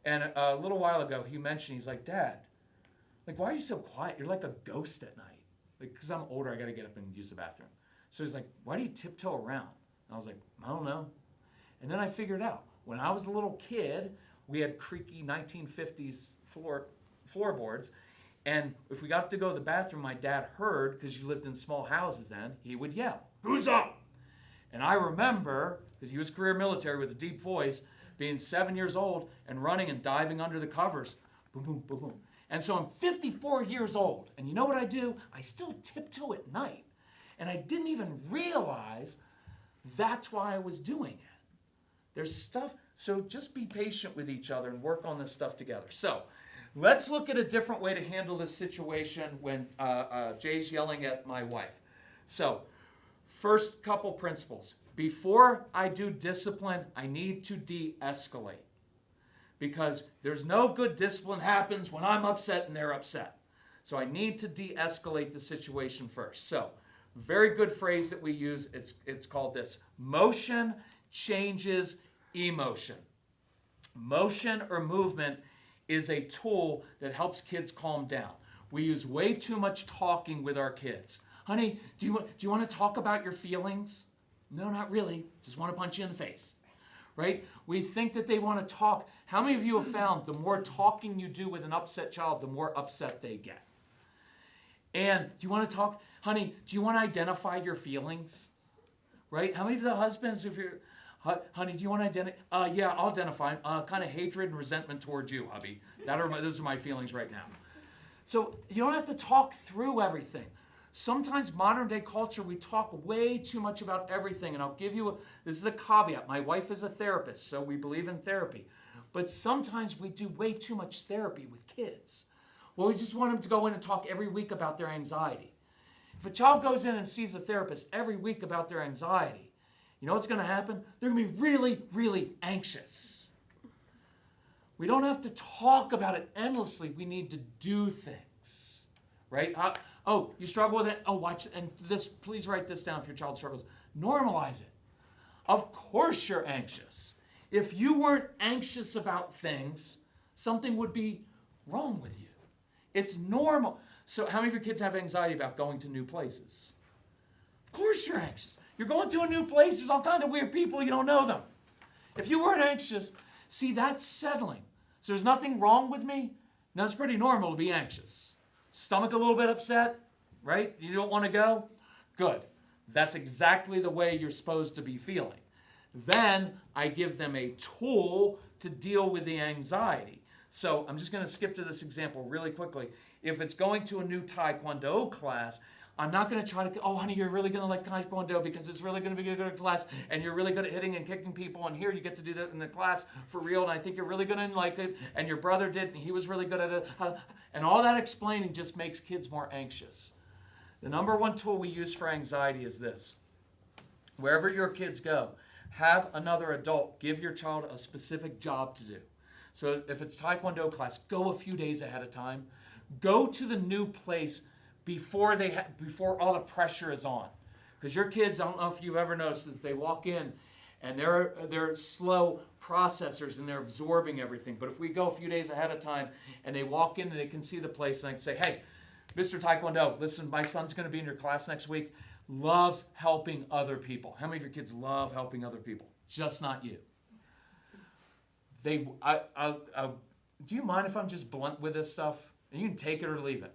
And a little while ago, he mentioned, he's like, Dad, like, why are you so quiet? You're like a ghost at night. Like, because I'm older, I got to get up and use the bathroom. So he's like, why do you tiptoe around? And I was like, I don't know. And then I figured out, when I was a little kid, we had creaky 1950s floorboards. And if we got to go to the bathroom, my dad heard, because you lived in small houses then, he would yell, who's up? And I remember, because he was career military with a deep voice, being 7 years old and running and diving under the covers. Boom, boom, boom, boom. And so I'm 54 years old. And you know what I do? I still tiptoe at night. And I didn't even realize that's why I was doing it. There's stuff, so just be patient with each other and work on this stuff together. So let's look at a different way to handle this situation when Jay's yelling at my wife. So first couple principles. Before I do discipline, I need to de-escalate. Because there's no good discipline happens when I'm upset and they're upset. So I need to de-escalate the situation first. So, very good phrase that we use, it's called this. Motion changes emotion. Motion or movement is a tool that helps kids calm down. We use way too much talking with our kids. Honey, do you want to talk about your feelings? No, not really. Just want to punch you in the face. Right? We think that they want to talk. How many of you have found the more talking you do with an upset child, the more upset they get? And do you want to talk? Honey, do you want to identify your feelings? Right? How many of the husbands, if you're, honey, do you want to identify? Yeah, I'll identify them. Kind of hatred and resentment towards you, hubby. Those are my feelings right now. So you don't have to talk through everything. Sometimes modern day culture, we talk way too much about everything. And I'll give you, this is a caveat. My wife is a therapist, so we believe in therapy. But sometimes we do way too much therapy with kids. Well, we just want them to go in and talk every week about their anxiety. If a child goes in and sees a therapist every week about their anxiety, you know what's going to happen? They're going to be really, really anxious. We don't have to talk about it endlessly. We need to do things, right? Oh, you struggle with it? Oh, watch, and this, please write this down if your child struggles. Normalize it. Of course you're anxious. If you weren't anxious about things, something would be wrong with you. It's normal. So how many of your kids have anxiety about going to new places? Of course you're anxious. You're going to a new place, there's all kinds of weird people, you don't know them. If you weren't anxious, see, that's settling. So there's nothing wrong with me? No, it's pretty normal to be anxious. Stomach a little bit upset, right? You don't want to go? Good. That's exactly the way you're supposed to be feeling. Then I give them a tool to deal with the anxiety. So I'm just going to skip to this example really quickly. If it's going to a new Taekwondo class, I'm not going to try to, oh, honey, you're really going to like Taekwondo because it's really going to be a good class and you're really good at hitting and kicking people, and here you get to do that in the class for real, and I think you're really going to like it, and your brother did and he was really good at it. And all that explaining just makes kids more anxious. The number one tool we use for anxiety is this. Wherever your kids go, have another adult give your child a specific job to do. So if it's Taekwondo class, go a few days ahead of time. Go to the new place before all the pressure is on. Because your kids, I don't know if you've ever noticed, if they walk in and they're slow processors and they're absorbing everything. But if we go a few days ahead of time and they walk in and they can see the place and I can say, hey, Mr. Taekwondo, listen, my son's going to be in your class next week. Loves helping other people. How many of your kids love helping other people? Just not you. Do you mind if I'm just blunt with this stuff? And you can take it or leave it.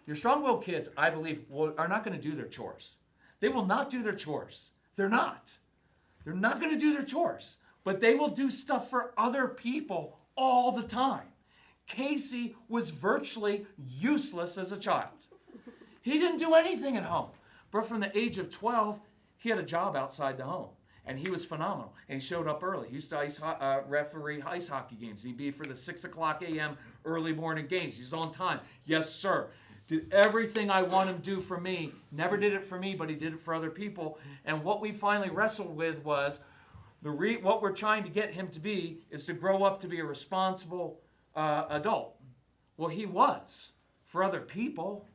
Your strong-willed kids, I believe, are not going to do their chores. They will not do their chores. They're not. They're not going to do their chores. But they will do stuff for other people all the time. Casey was virtually useless as a child. He didn't do anything at home. But from the age of 12, he had a job outside the home. And he was phenomenal. And he showed up early. He used to referee ice hockey games. He'd be for the 6 o'clock a.m. early morning games. He's on time. Yes, sir. Did everything I want him to do for me. Never did it for me, but he did it for other people. And what we finally wrestled with was what we're trying to get him to be is to grow up to be a responsible adult. Well, he was for other people.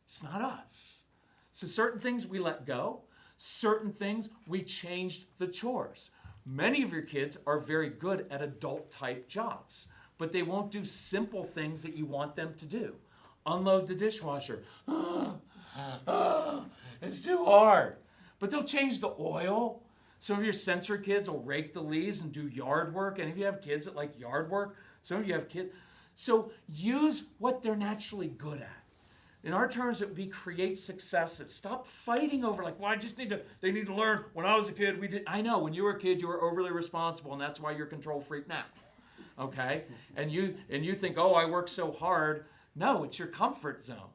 It's not us. So certain things we let go. Certain things we changed the chores. Many of your kids are very good at adult-type jobs, but they won't do simple things that you want them to do. Unload the dishwasher. It's too hard. But they'll change the oil. Some of your sensor kids will rake the leaves and do yard work. And if you have kids that like yard work, some of you have kids. So use what they're naturally good at. In our terms, it would be create successes. Stop fighting over well, they need to learn. When I was a kid, we did. I know, when you were a kid, you were overly responsible, and that's why you're a control freak now. Okay? And you think, oh, I work so hard. No, it's your comfort zone,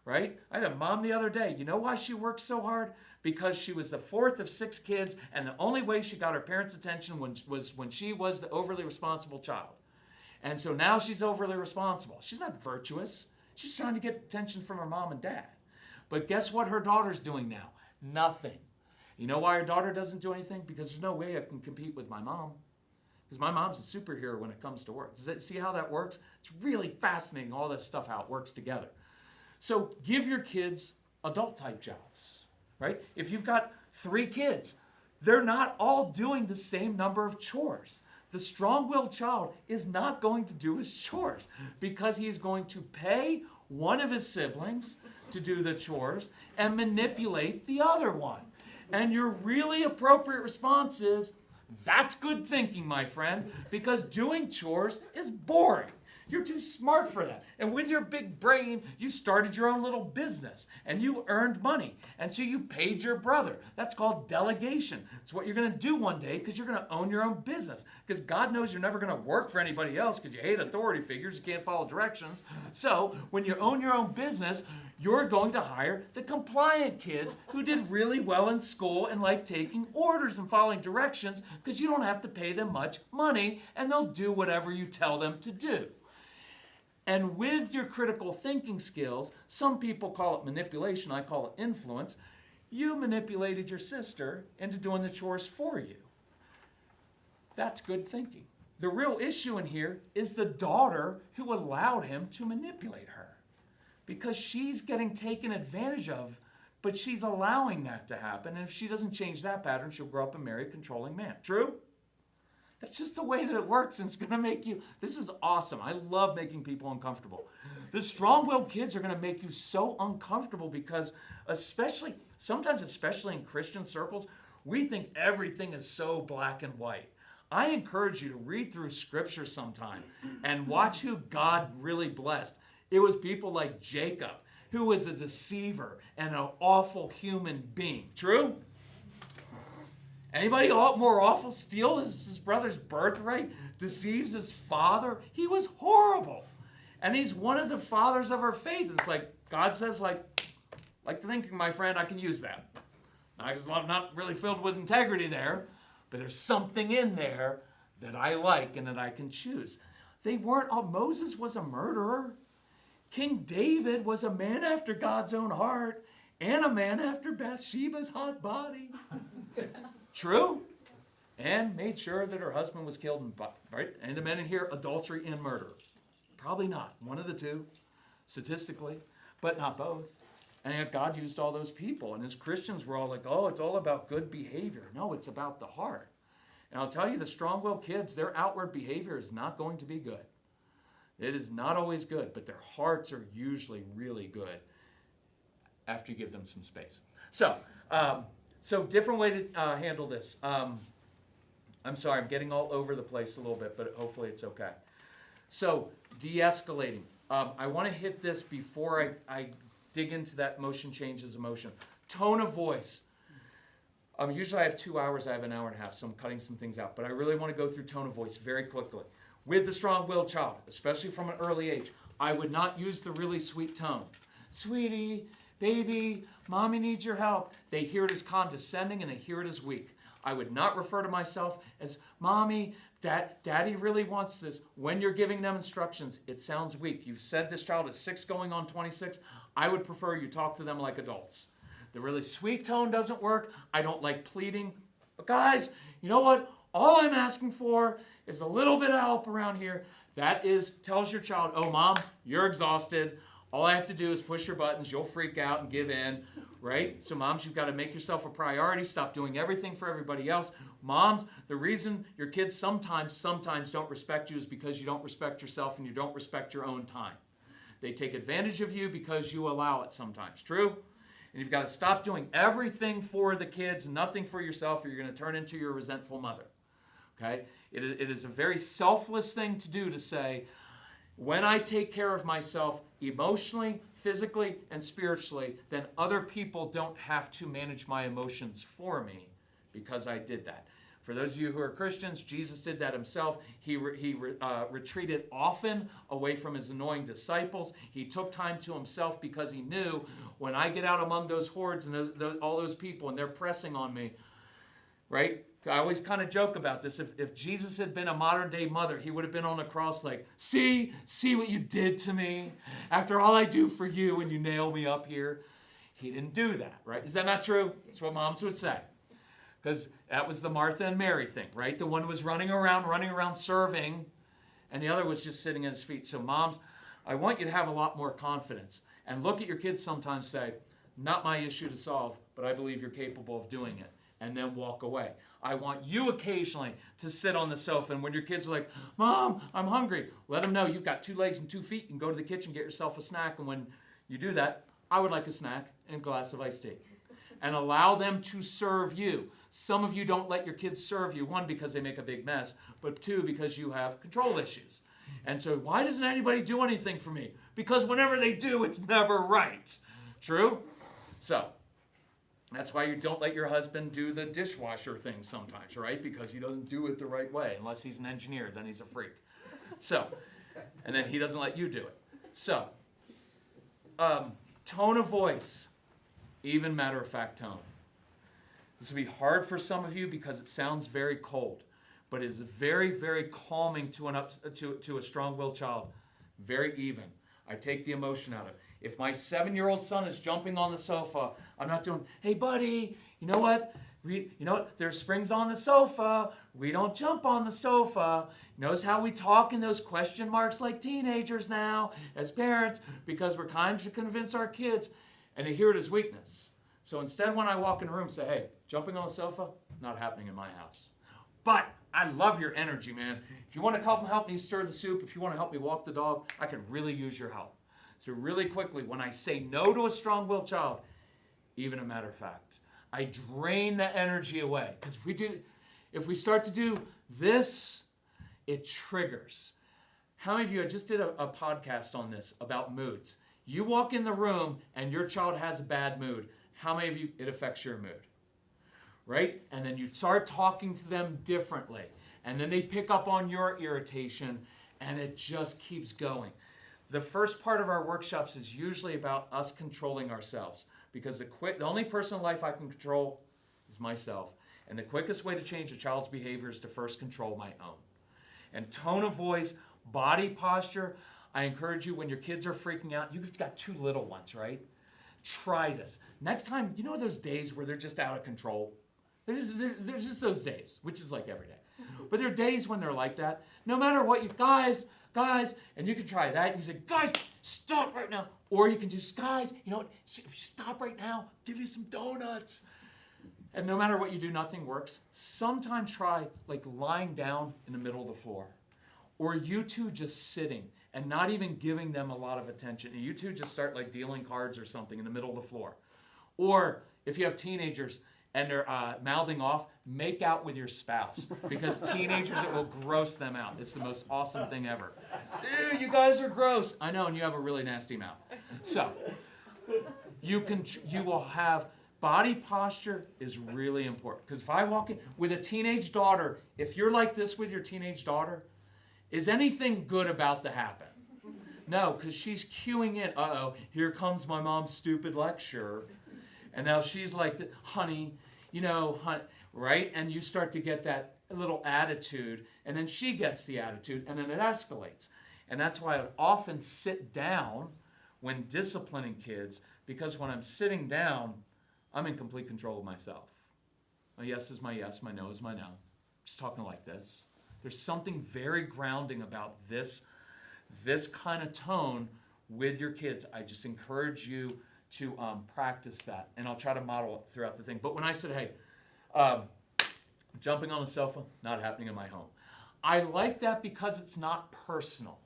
right? I had a mom the other day. You know why she worked so hard? Because she was the fourth of 6 kids, and the only way she got her parents' attention was when she was the overly responsible child. And so now she's overly responsible. She's not virtuous. She's trying to get attention from her mom and dad. But guess what her daughter's doing now? Nothing. You know why her daughter doesn't do anything? Because there's no way I can compete with my mom. Because my mom's a superhero when it comes to work. See how that works? It's really fascinating, all this stuff, how it works together. So give your kids adult-type jobs, right? If you've got 3 kids, they're not all doing the same number of chores. The strong-willed child is not going to do his chores because he is going to pay one of his siblings to do the chores and manipulate the other one. And your really appropriate response is, that's good thinking, my friend, because doing chores is boring. You're too smart for that. And with your big brain, you started your own little business and you earned money. And so you paid your brother. That's called delegation. It's what you're going to do one day because you're going to own your own business. Because God knows you're never going to work for anybody else because you hate authority figures. You can't follow directions. So when you own your own business, you're going to hire the compliant kids who did really well in school and like taking orders and following directions because you don't have to pay them much money and they'll do whatever you tell them to do. And with your critical thinking skills, some people call it manipulation, I call it influence, you manipulated your sister into doing the chores for you. That's good thinking. The real issue in here is the daughter who allowed him to manipulate her because she's getting taken advantage of, but she's allowing that to happen. And if she doesn't change that pattern, she'll grow up and marry a controlling man. True? That's just the way that it works, and it's going to make you, this is awesome. I love making people uncomfortable. The strong-willed kids are going to make you so uncomfortable because sometimes especially in Christian circles, we think everything is so black and white. I encourage you to read through Scripture sometime and watch who God really blessed. It was people like Jacob, who was a deceiver and an awful human being. True? Anybody more awful? Steals his brother's birthright? Deceives his father? He was horrible. And he's one of the fathers of our faith. It's like God says, like thinking, my friend, I can use that. I'm not really filled with integrity there, but there's something in there that I like and that I can choose. They weren't all. Moses was a murderer. King David was a man after God's own heart and a man after Bathsheba's hot body. True? And made sure that her husband was killed, right? And the men in here, adultery and murder. Probably not. One of the two, statistically, but not both. And yet God used all those people. And as Christians, we're all like, oh, it's all about good behavior. No, it's about the heart. And I'll tell you, the strong-willed kids, their outward behavior is not going to be good. It is not always good, but their hearts are usually really good after you give them some space. So different way to handle this. I'm sorry, I'm getting all over the place a little bit, but hopefully it's okay. So, de-escalating. I want to hit this before I dig into that motion changes emotion. Tone of voice. Usually I have 2 hours, I have an hour and a half, so I'm cutting some things out. But I really want to go through tone of voice very quickly. With the strong-willed child, especially from an early age, I would not use the really sweet tone. Sweetie, baby, mommy needs your help. They hear it as condescending and they hear it as weak. I would not refer to myself as mommy, daddy really wants this. When you're giving them instructions, it sounds weak. You've said this child is 6 going on 26. I would prefer you talk to them like adults. The really sweet tone doesn't work. I don't like pleading. But guys, you know what? All I'm asking for is a little bit of help around here. That tells your child, oh, mom, you're exhausted. All I have to do is push your buttons. You'll freak out and give in, right? So moms, you've got to make yourself a priority. Stop doing everything for everybody else. Moms, the reason your kids sometimes don't respect you is because you don't respect yourself and you don't respect your own time. They take advantage of you because you allow it sometimes. True? And you've got to stop doing everything for the kids, nothing for yourself, or you're going to turn into your resentful mother. Okay? It is a very selfless thing to do to say, when I take care of myself emotionally, physically, and spiritually, then other people don't have to manage my emotions for me because I did that. For those of you who are Christians, Jesus did that himself. He retreated often away from his annoying disciples. He took time to himself because he knew, when I get out among those hordes and all those people and they're pressing on me, right? I always kind of joke about this. If Jesus had been a modern-day mother, he would have been on the cross like, see what you did to me? After all I do for you and you nail me up here. He didn't do that, right? Is that not true? That's what moms would say. Because that was the Martha and Mary thing, right? The one was running around serving, and the other was just sitting at his feet. So moms, I want you to have a lot more confidence. And look at your kids sometimes, say, not my issue to solve, but I believe you're capable of doing it. And then walk away. I want you occasionally to sit on the sofa, and when your kids are like, Mom, I'm hungry, let them know you've got 2 legs and 2 feet and go to the kitchen, get yourself a snack. And when you do that, I would like a snack and a glass of iced tea. And allow them to serve you. Some of you don't let your kids serve you, 1, because they make a big mess, but 2, because you have control issues. And so why doesn't anybody do anything for me? Because whenever they do, it's never right. True? So that's why you don't let your husband do the dishwasher thing sometimes, right? Because he doesn't do it the right way. Unless he's an engineer, then he's a freak. So, and then he doesn't let you do it. So, tone of voice, even matter-of-fact tone. This will be hard for some of you because it sounds very cold, but it is very, very calming to a strong-willed child. Very even. I take the emotion out of it. If my 7-year-old son is jumping on the sofa, I'm not doing, hey, buddy, you know what? There's springs on the sofa. We don't jump on the sofa. Notice how we talk in those question marks like teenagers now as parents because we're trying to convince our kids, and they hear it as weakness. So instead, when I walk in a room, say, hey, jumping on the sofa, not happening in my house. But I love your energy, man. If you want to help me stir the soup, if you want to help me walk the dog, I could really use your help. So really quickly, when I say no to a strong-willed child, even a matter of fact, I drain that energy away. Because if we start to do this, it triggers. How many of you, I just did a podcast on this about moods. You walk in the room and your child has a bad mood. How many of you, it affects your mood? Right? And then you start talking to them differently. And then they pick up on your irritation, and it just keeps going. The first part of our workshops is usually about us controlling ourselves, because the only person in life I can control is myself. And the quickest way to change a child's behavior is to first control my own. And tone of voice, body posture, I encourage you, when your kids are freaking out, you've got 2 little ones, right? Try this. Next time, you know those days where they're just out of control? There's just those days, which is like every day. But there are days when they're like that. No matter what, you guys, and you can try that. You say, guys, stop right now. Or you can do, guys, you know what, if you stop right now, give you some donuts. And no matter what you do, nothing works. Sometimes try like lying down in the middle of the floor. Or you two just sitting and not even giving them a lot of attention. And you two just start like dealing cards or something in the middle of the floor. Or if you have teenagers and they're mouthing off, make out with your spouse. Because teenagers, it will gross them out. It's the most awesome thing ever. Ew, you guys are gross. I know, and you have a really nasty mouth. So, you will have, body posture is really important. Because if I walk in with a teenage daughter, if you're like this with your teenage daughter, is anything good about to happen? No, because she's cueing in. Uh-oh, here comes my mom's stupid lecture. And now she's like, honey, you know, right? And you start to get that little attitude, and then she gets the attitude, and then it escalates. And that's why I often sit down when disciplining kids, because when I'm sitting down, I'm in complete control of myself. My yes is my yes, my no is my no. Just talking like this. There's something very grounding about this kind of tone with your kids. I just encourage you to practice that, and I'll try to model it throughout the thing. But when I said, hey, jumping on the sofa, not happening in my home. I like that because it's not personal.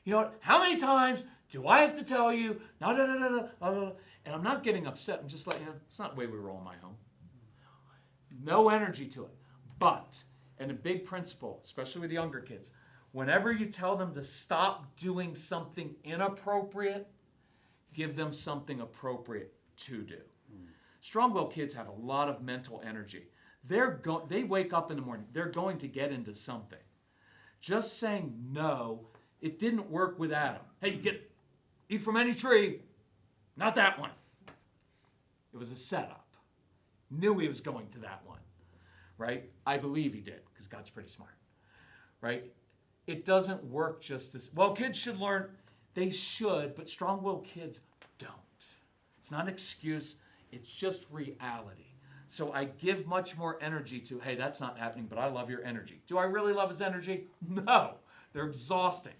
You know what? How many times do I have to tell you, and I'm not getting upset. I'm just like, it's not the way we roll in my home. No energy to it. But, and a big principle, especially with younger kids, whenever you tell them to stop doing something inappropriate, give them something appropriate to do. Strong-willed kids have a lot of mental energy. They wake up in the morning. They're going to get into something. Just saying no, it didn't work with Adam. Hey, eat from any tree, not that one. It was a setup. Knew he was going to that one, right? I believe he did, because God's pretty smart, right? It doesn't work just as well. Kids should learn. They should, but strong-willed kids don't. It's not an excuse. It's just reality. So I give much more energy to, hey, that's not happening, but I love your energy. Do I really love his energy? No. They're exhausting.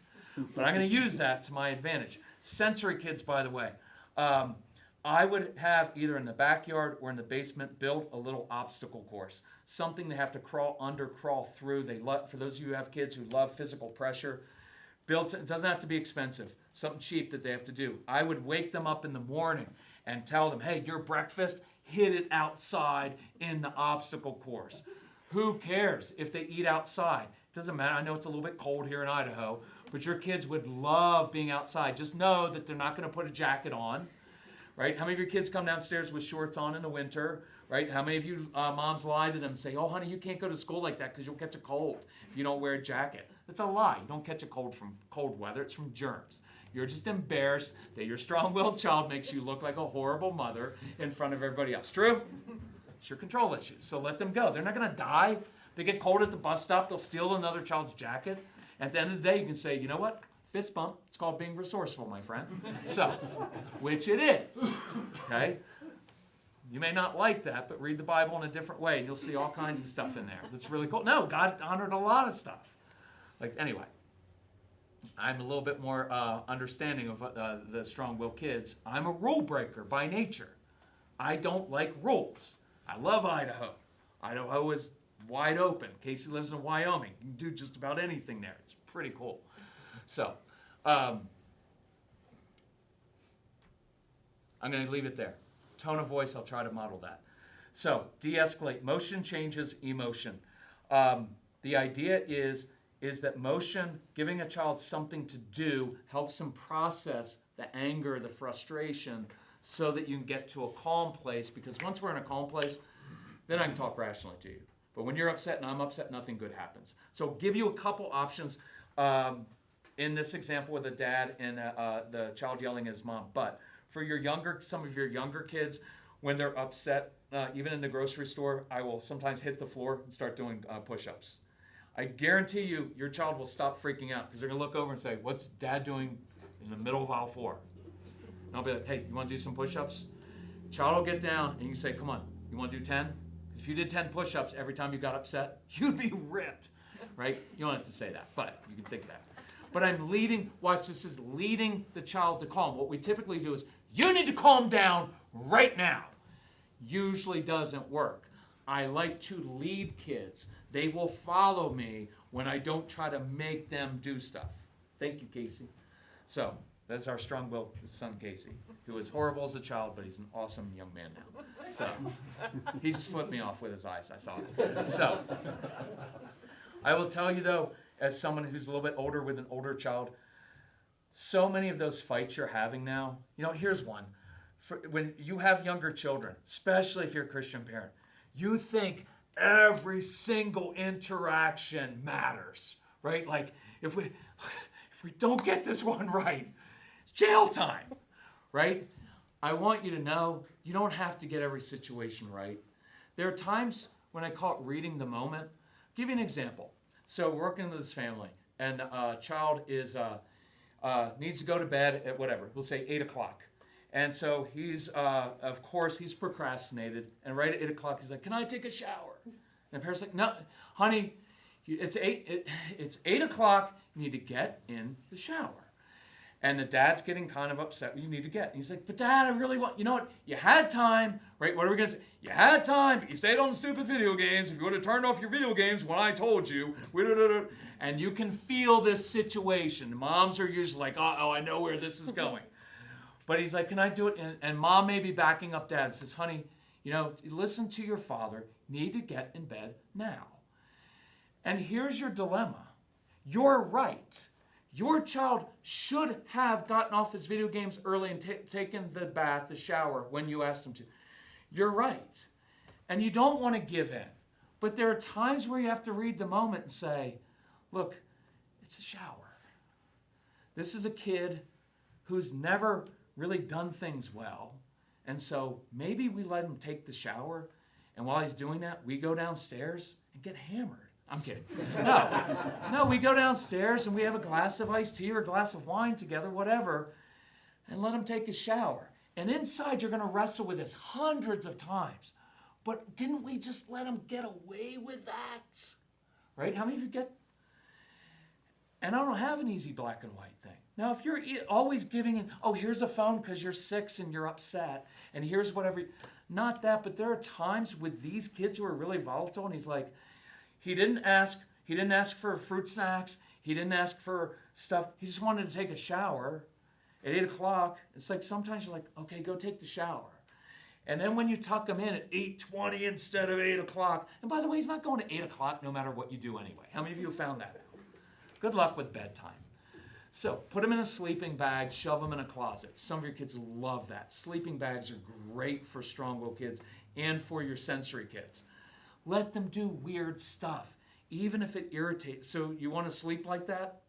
But I'm going to use that to my advantage. Sensory kids, by the way, I would have either in the backyard or in the basement build a little obstacle course. Something they have to crawl under, crawl through. For those of you who have kids who love physical pressure, it doesn't have to be expensive. Something cheap that they have to do. I would wake them up in the morning and tell them, hey, your breakfast, hit it outside in the obstacle course. Who cares if they eat outside? It doesn't matter. I know it's a little bit cold here in Idaho, but your kids would love being outside. Just know that they're not going to put a jacket on, right? How many of your kids come downstairs with shorts on in the winter, right? How many of you moms lie to them and say, oh, honey, you can't go to school like that because you'll catch a cold if you don't wear a jacket? That's a lie. You don't catch a cold from cold weather. It's from germs. You're just embarrassed that your strong-willed child makes you look like a horrible mother in front of everybody else. True? It's your control issue. So let them go. They're not going to die. They get cold at the bus stop. They'll steal another child's jacket. At the end of the day, you can say, you know what? Fist bump. It's called being resourceful, my friend. So, which it is. Okay? You may not like that, but read the Bible in a different way, and you'll see all kinds of stuff in there. That's really cool. No, God honored a lot of stuff. Anyway. I'm a little bit more understanding of the strong-willed kids. I'm a rule breaker by nature. I don't like rules. I love Idaho. Idaho is wide open. Casey lives in Wyoming. You can do just about anything there. It's pretty cool. So, I'm going to leave it there. Tone of voice, I'll try to model that. So, de-escalate. Motion changes emotion. The idea is is that motion, giving a child something to do, helps them process the anger, the frustration, so that you can get to a calm place. Because once we're in a calm place, then I can talk rationally to you. But when you're upset and I'm upset, nothing good happens. So I'll give you a couple options in this example with a dad and the child yelling at his mom. But for some of your younger kids, when they're upset, even in the grocery store, I will sometimes hit the floor and start doing push-ups. I guarantee you, your child will stop freaking out because they're going to look over and say, what's dad doing in the middle of aisle 4? And I'll be like, hey, you want to do some push-ups? Child will get down and you can say, come on, you want to do 10? If you did 10 push-ups every time you got upset, you'd be ripped, right? You don't have to say that, but you can think that. But I'm leading, watch, this is leading the child to calm. What we typically do is, you need to calm down right now. Usually doesn't work. I like to lead kids. They will follow me when I don't try to make them do stuff. Thank you, Casey. So, that's our strong-willed son, Casey, who was horrible as a child, but he's an awesome young man now. So, he's flipped me off with his eyes, I saw it. So, I will tell you though, as someone who's a little bit older with an older child, so many of those fights you're having now, here's one. When you have younger children, especially if you're a Christian parent, you think every single interaction matters, right? Like, if we don't get this one right, it's jail time, right? I want you to know you don't have to get every situation right. There are times when I call it reading the moment. I'll give you an example. So working with this family, and a child needs to go to bed at whatever, we'll say 8 o'clock. And so he's, of course, he's procrastinated. And right at 8 o'clock, he's like, can I take a shower? And the parent's like, no, honey, it's 8 o'clock. You need to get in the shower. And the dad's getting kind of upset. You need to get. And he's like, but Dad, I really want, you know what? You had time, right? What are we going to say? You had time, but you stayed on the stupid video games. If you would have turned off your video games when I told you. And you can feel this situation. Moms are usually like, uh-oh, I know where this is going. But he's like, can I do it? And mom may be backing up dad and says, honey, listen to your father. You need to get in bed now. And here's your dilemma. You're right. Your child should have gotten off his video games early and taken the bath, the shower, when you asked him to. You're right. And you don't want to give in. But there are times where you have to read the moment and say, look, it's a shower. This is a kid who's never really done things well. And so maybe we let him take the shower, and while he's doing that, we go downstairs and get hammered. I'm kidding. No, we go downstairs and we have a glass of iced tea or a glass of wine together, whatever, and let him take a shower. And inside you're going to wrestle with this hundreds of times. But didn't we just let him get away with that? Right? How many of you get? And I don't have an easy black and white thing. Now, if you're always giving in, oh, here's a phone because you're 6 and you're upset, and here's whatever, not that, but there are times with these kids who are really volatile, and he's like, he didn't ask for fruit snacks, he didn't ask for stuff, he just wanted to take a shower at 8 o'clock. It's like sometimes you're like, okay, go take the shower. And then when you tuck him in at 8:20 instead of 8 o'clock, and by the way, he's not going to 8 o'clock no matter what you do anyway. How many of you have found that out? Good luck with bedtime. So put them in a sleeping bag, shove them in a closet. Some of your kids love that. Sleeping bags are great for strong-willed kids and for your sensory kids. Let them do weird stuff, even if it irritates. So you want to sleep like that?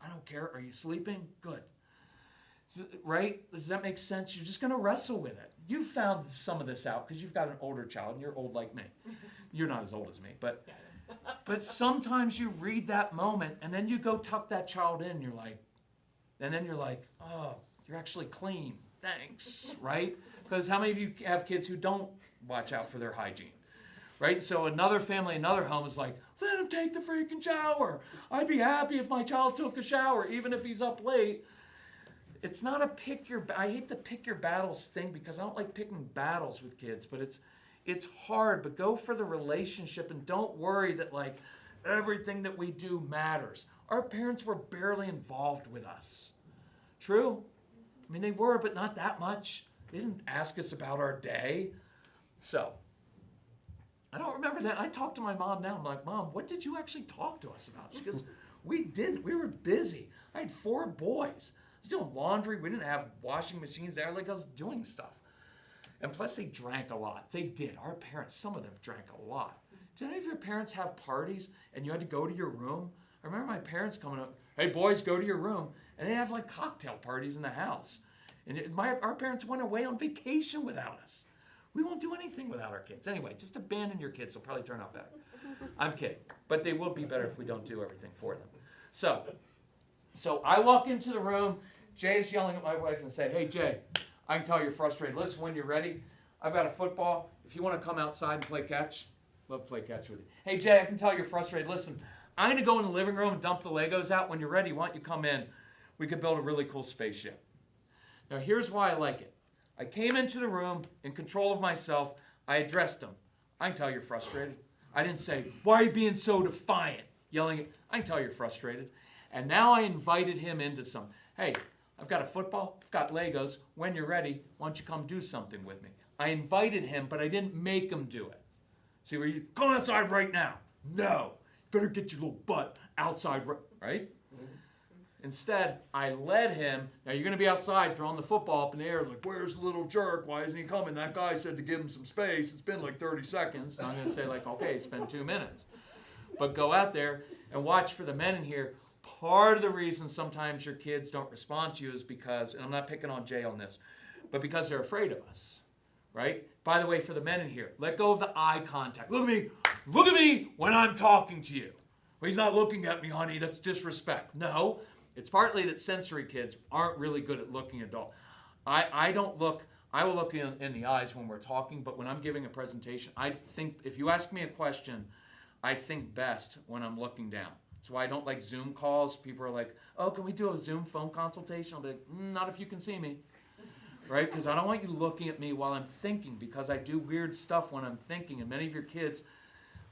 I don't care. Are you sleeping? Good. Right? Does that make sense? You're just going to wrestle with it. You found some of this out because you've got an older child and you're old like me. You're not as old as me, but sometimes you read that moment and then you go tuck that child in. And then you're like, oh, you're actually clean. Thanks, right? Because how many of you have kids who don't watch out for their hygiene? Right? So another family, another home is like, let him take the freaking shower. I'd be happy if my child took a shower, even if he's up late. It's not a I hate the pick your battles thing because I don't like picking battles with kids, but it's hard. But go for the relationship and don't worry that like everything that we do matters. Our parents were barely involved with us. True? I mean, they were, but not that much. They didn't ask us about our day. So, I don't remember that. I talk to my mom now. I'm like, Mom, what did you actually talk to us about? She goes, We didn't. We were busy. I had 4 boys. I was doing laundry. We didn't have washing machines there. Like, I was doing stuff. And plus, they drank a lot. They did. Our parents, some of them drank a lot. Did any of your parents have parties and you had to go to your room? I remember my parents coming up, hey, boys, go to your room. And they have like cocktail parties in the house. And our parents went away on vacation without us. We won't do anything without our kids. Anyway, just abandon your kids. They'll probably turn out better. I'm kidding. But they will be better if we don't do everything for them. So I walk into the room. Jay's yelling at my wife and say, hey, Jay, I can tell you're frustrated. Listen, when you're ready, I've got a football. If you want to come outside and play catch, love to play catch with you. Hey, Jay, I can tell you're frustrated. Listen, I'm going to go in the living room and dump the Legos out. When you're ready, why don't you come in? We could build a really cool spaceship. Now, here's why I like it. I came into the room in control of myself. I addressed him. I can tell you're frustrated. I didn't say, why are you being so defiant? Yelling at, I can tell you're frustrated. And now I invited him into some, hey, I've got a football, I've got Legos. When you're ready, why don't you come do something with me? I invited him, but I didn't make him do it. See, where you come outside right now. No, better get your little butt outside, right? Instead, I led him. Now, you're going to be outside throwing the football up in the air like, where's the little jerk? Why isn't he coming? That guy said to give him some space. It's been like 30 seconds. And I'm going to say like, okay, it's been 2 minutes. But go out there and watch for the men in here. Part of the reason sometimes your kids don't respond to you is because, and I'm not picking on Jay on this, but because they're afraid of us, right? By the way, for the men in here, let go of the eye contact. Look at me when I'm talking to you. Well, he's not looking at me, honey, that's disrespect. No, it's partly that sensory kids aren't really good at looking adult. I will look in the eyes when we're talking, but when I'm giving a presentation, I think, if you ask me a question, I think best when I'm looking down. That's why I don't like Zoom calls. People are like, oh, can we do a Zoom phone consultation? I'll be like, not if you can see me, right? Because I don't want you looking at me while I'm thinking, because I do weird stuff when I'm thinking. And many of your kids,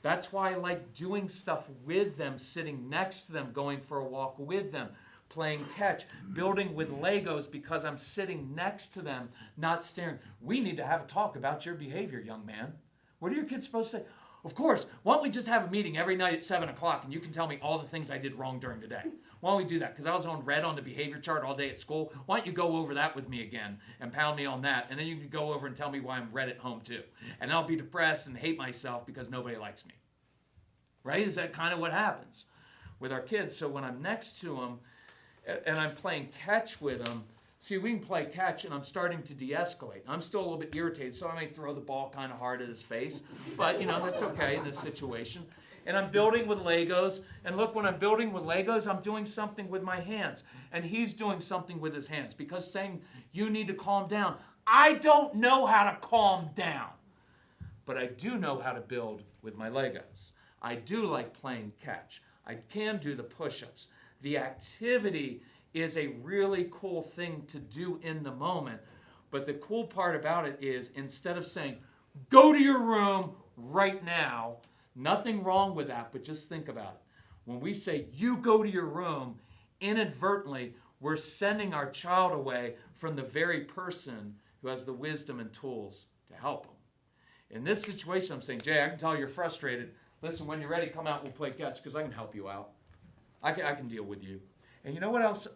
that's why I like doing stuff with them, sitting next to them, going for a walk with them, playing catch, building with Legos, because I'm sitting next to them, not staring. We need to have a talk about your behavior, young man. What are your kids supposed to say? Of course, why don't we just have a meeting every night at 7 o'clock and you can tell me all the things I did wrong during the day? Why don't we do that? Because I was on red on the behavior chart all day at school. Why don't you go over that with me again and pound me on that? And then you can go over and tell me why I'm red at home too. And I'll be depressed and hate myself because nobody likes me. Right? Is that kind of what happens with our kids? So when I'm next to them and I'm playing catch with them, see, we can play catch, and I'm starting to de-escalate. I'm still a little bit irritated, so I may throw the ball kind of hard at his face. But, that's okay in this situation. And I'm building with Legos. And look, when I'm building with Legos, I'm doing something with my hands. And he's doing something with his hands. Because saying, you need to calm down. I don't know how to calm down. But I do know how to build with my Legos. I do like playing catch. I can do the push-ups. The activity is a really cool thing to do in the moment. But the cool part about it is, instead of saying, go to your room right now, nothing wrong with that, but just think about it. When we say, you go to your room, inadvertently, we're sending our child away from the very person who has the wisdom and tools to help them. In this situation, I'm saying, Jay, I can tell you're frustrated. Listen, when you're ready, come out, we'll play catch, because I can help you out. I can deal with you. And you know what else?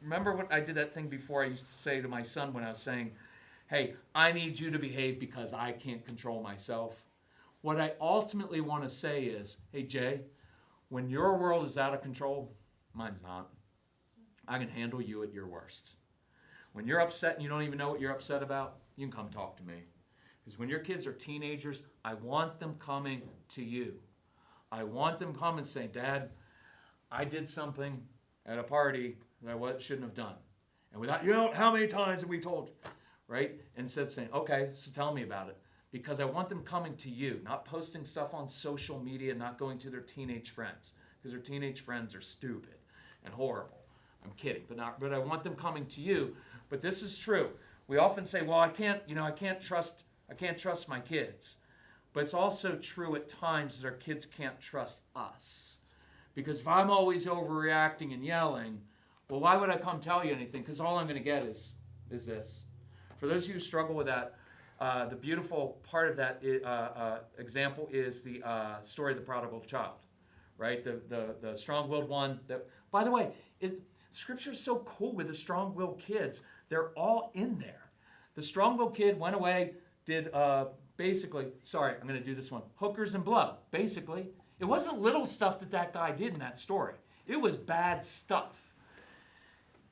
Remember when I did that thing before I used to say to my son when I was saying, hey, I need you to behave because I can't control myself. What I ultimately want to say is, hey, Jay, when your world is out of control, mine's not. I can handle you at your worst. When you're upset and you don't even know what you're upset about, you can come talk to me. Because when your kids are teenagers, I want them coming to you. I want them coming and saying, Dad, I did something at a party that I shouldn't have done. And without, how many times have we told you? Right? Instead of saying, okay, so tell me about it. Because I want them coming to you, not posting stuff on social media, not going to their teenage friends. Because their teenage friends are stupid and horrible. I'm kidding, but I want them coming to you. But this is true. We often say, well, I can't trust my kids. But it's also true at times that our kids can't trust us. Because if I'm always overreacting and yelling, well, why would I come tell you anything? Because all I'm going to get is this. For those of you who struggle with that, the beautiful part of that example is the story of the prodigal child, right? The strong-willed one. By the way, Scripture's so cool with the strong-willed kids. They're all in there. The strong-willed kid went away, did basically, sorry, I'm going to do this one, hookers and blow, basically. It wasn't little stuff that guy did in that story. It was bad stuff.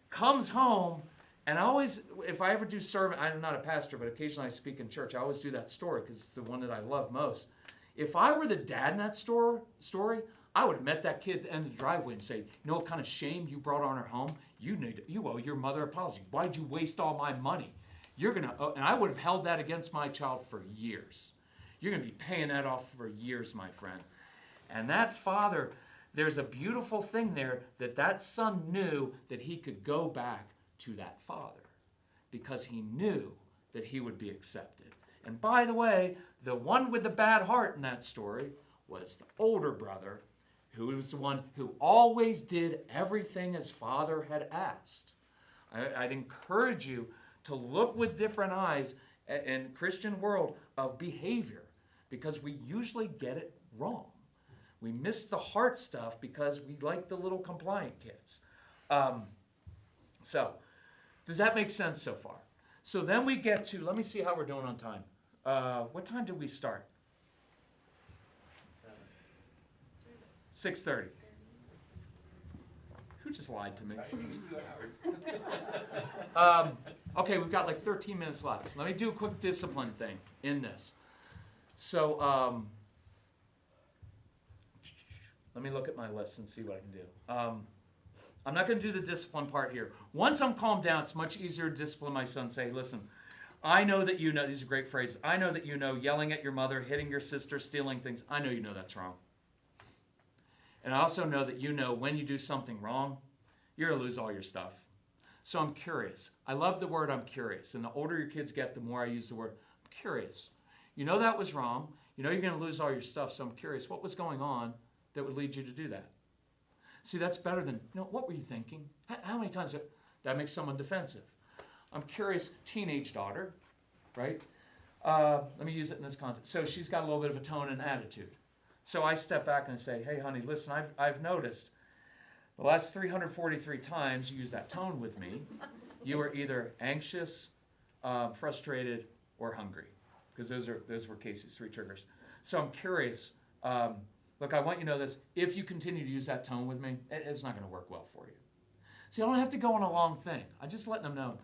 Comes home, and I always, if I ever do sermon, I'm not a pastor, but occasionally I speak in church, I always do that story because it's the one that I love most. If I were the dad in that story, I would have met that kid at the end of the driveway and say, you know what kind of shame you brought on her home? You owe your mother an apology. Why'd you waste all my money? And I would have held that against my child for years. You're going to be paying that off for years, my friend. And that father, there's a beautiful thing there that son knew that he could go back to that father because he knew that he would be accepted. And by the way, the one with the bad heart in that story was the older brother, who was the one who always did everything his father had asked. I'd encourage you to look with different eyes in Christian world of behavior because we usually get it wrong. We miss the heart stuff because we like the little compliant kids. So, does that make sense so far? So then we get to, let me see how we're doing on time. What time did we start? 6:30. Who just lied to me? Okay, we've got like 13 minutes left. Let me do a quick discipline thing in this. So, let me look at my list and see what I can do. I'm not going to do the discipline part here. Once I'm calmed down, it's much easier to discipline my son. Say, listen, I know that you know, these are great phrases. I know that you know yelling at your mother, hitting your sister, stealing things. I know you know that's wrong. And I also know that you know when you do something wrong, you're going to lose all your stuff. So I'm curious. I love the word I'm curious. And the older your kids get, the more I use the word I'm curious. You know that was wrong. You know you're going to lose all your stuff. So I'm curious, what was going on that would lead you to do that? See, that's better than, what were you thinking? How many times? That makes someone defensive. I'm curious, teenage daughter, right? Let me use it in this context. So she's got a little bit of a tone and attitude. So I step back and say, hey, honey, listen, I've noticed the last 343 times you use that tone with me, you were either anxious, frustrated, or hungry. Because those were cases, 3 triggers. So I'm curious. Look, I want you to know this. If you continue to use that tone with me, it's not going to work well for you. See, I don't have to go on a long thing. I'm just letting them know.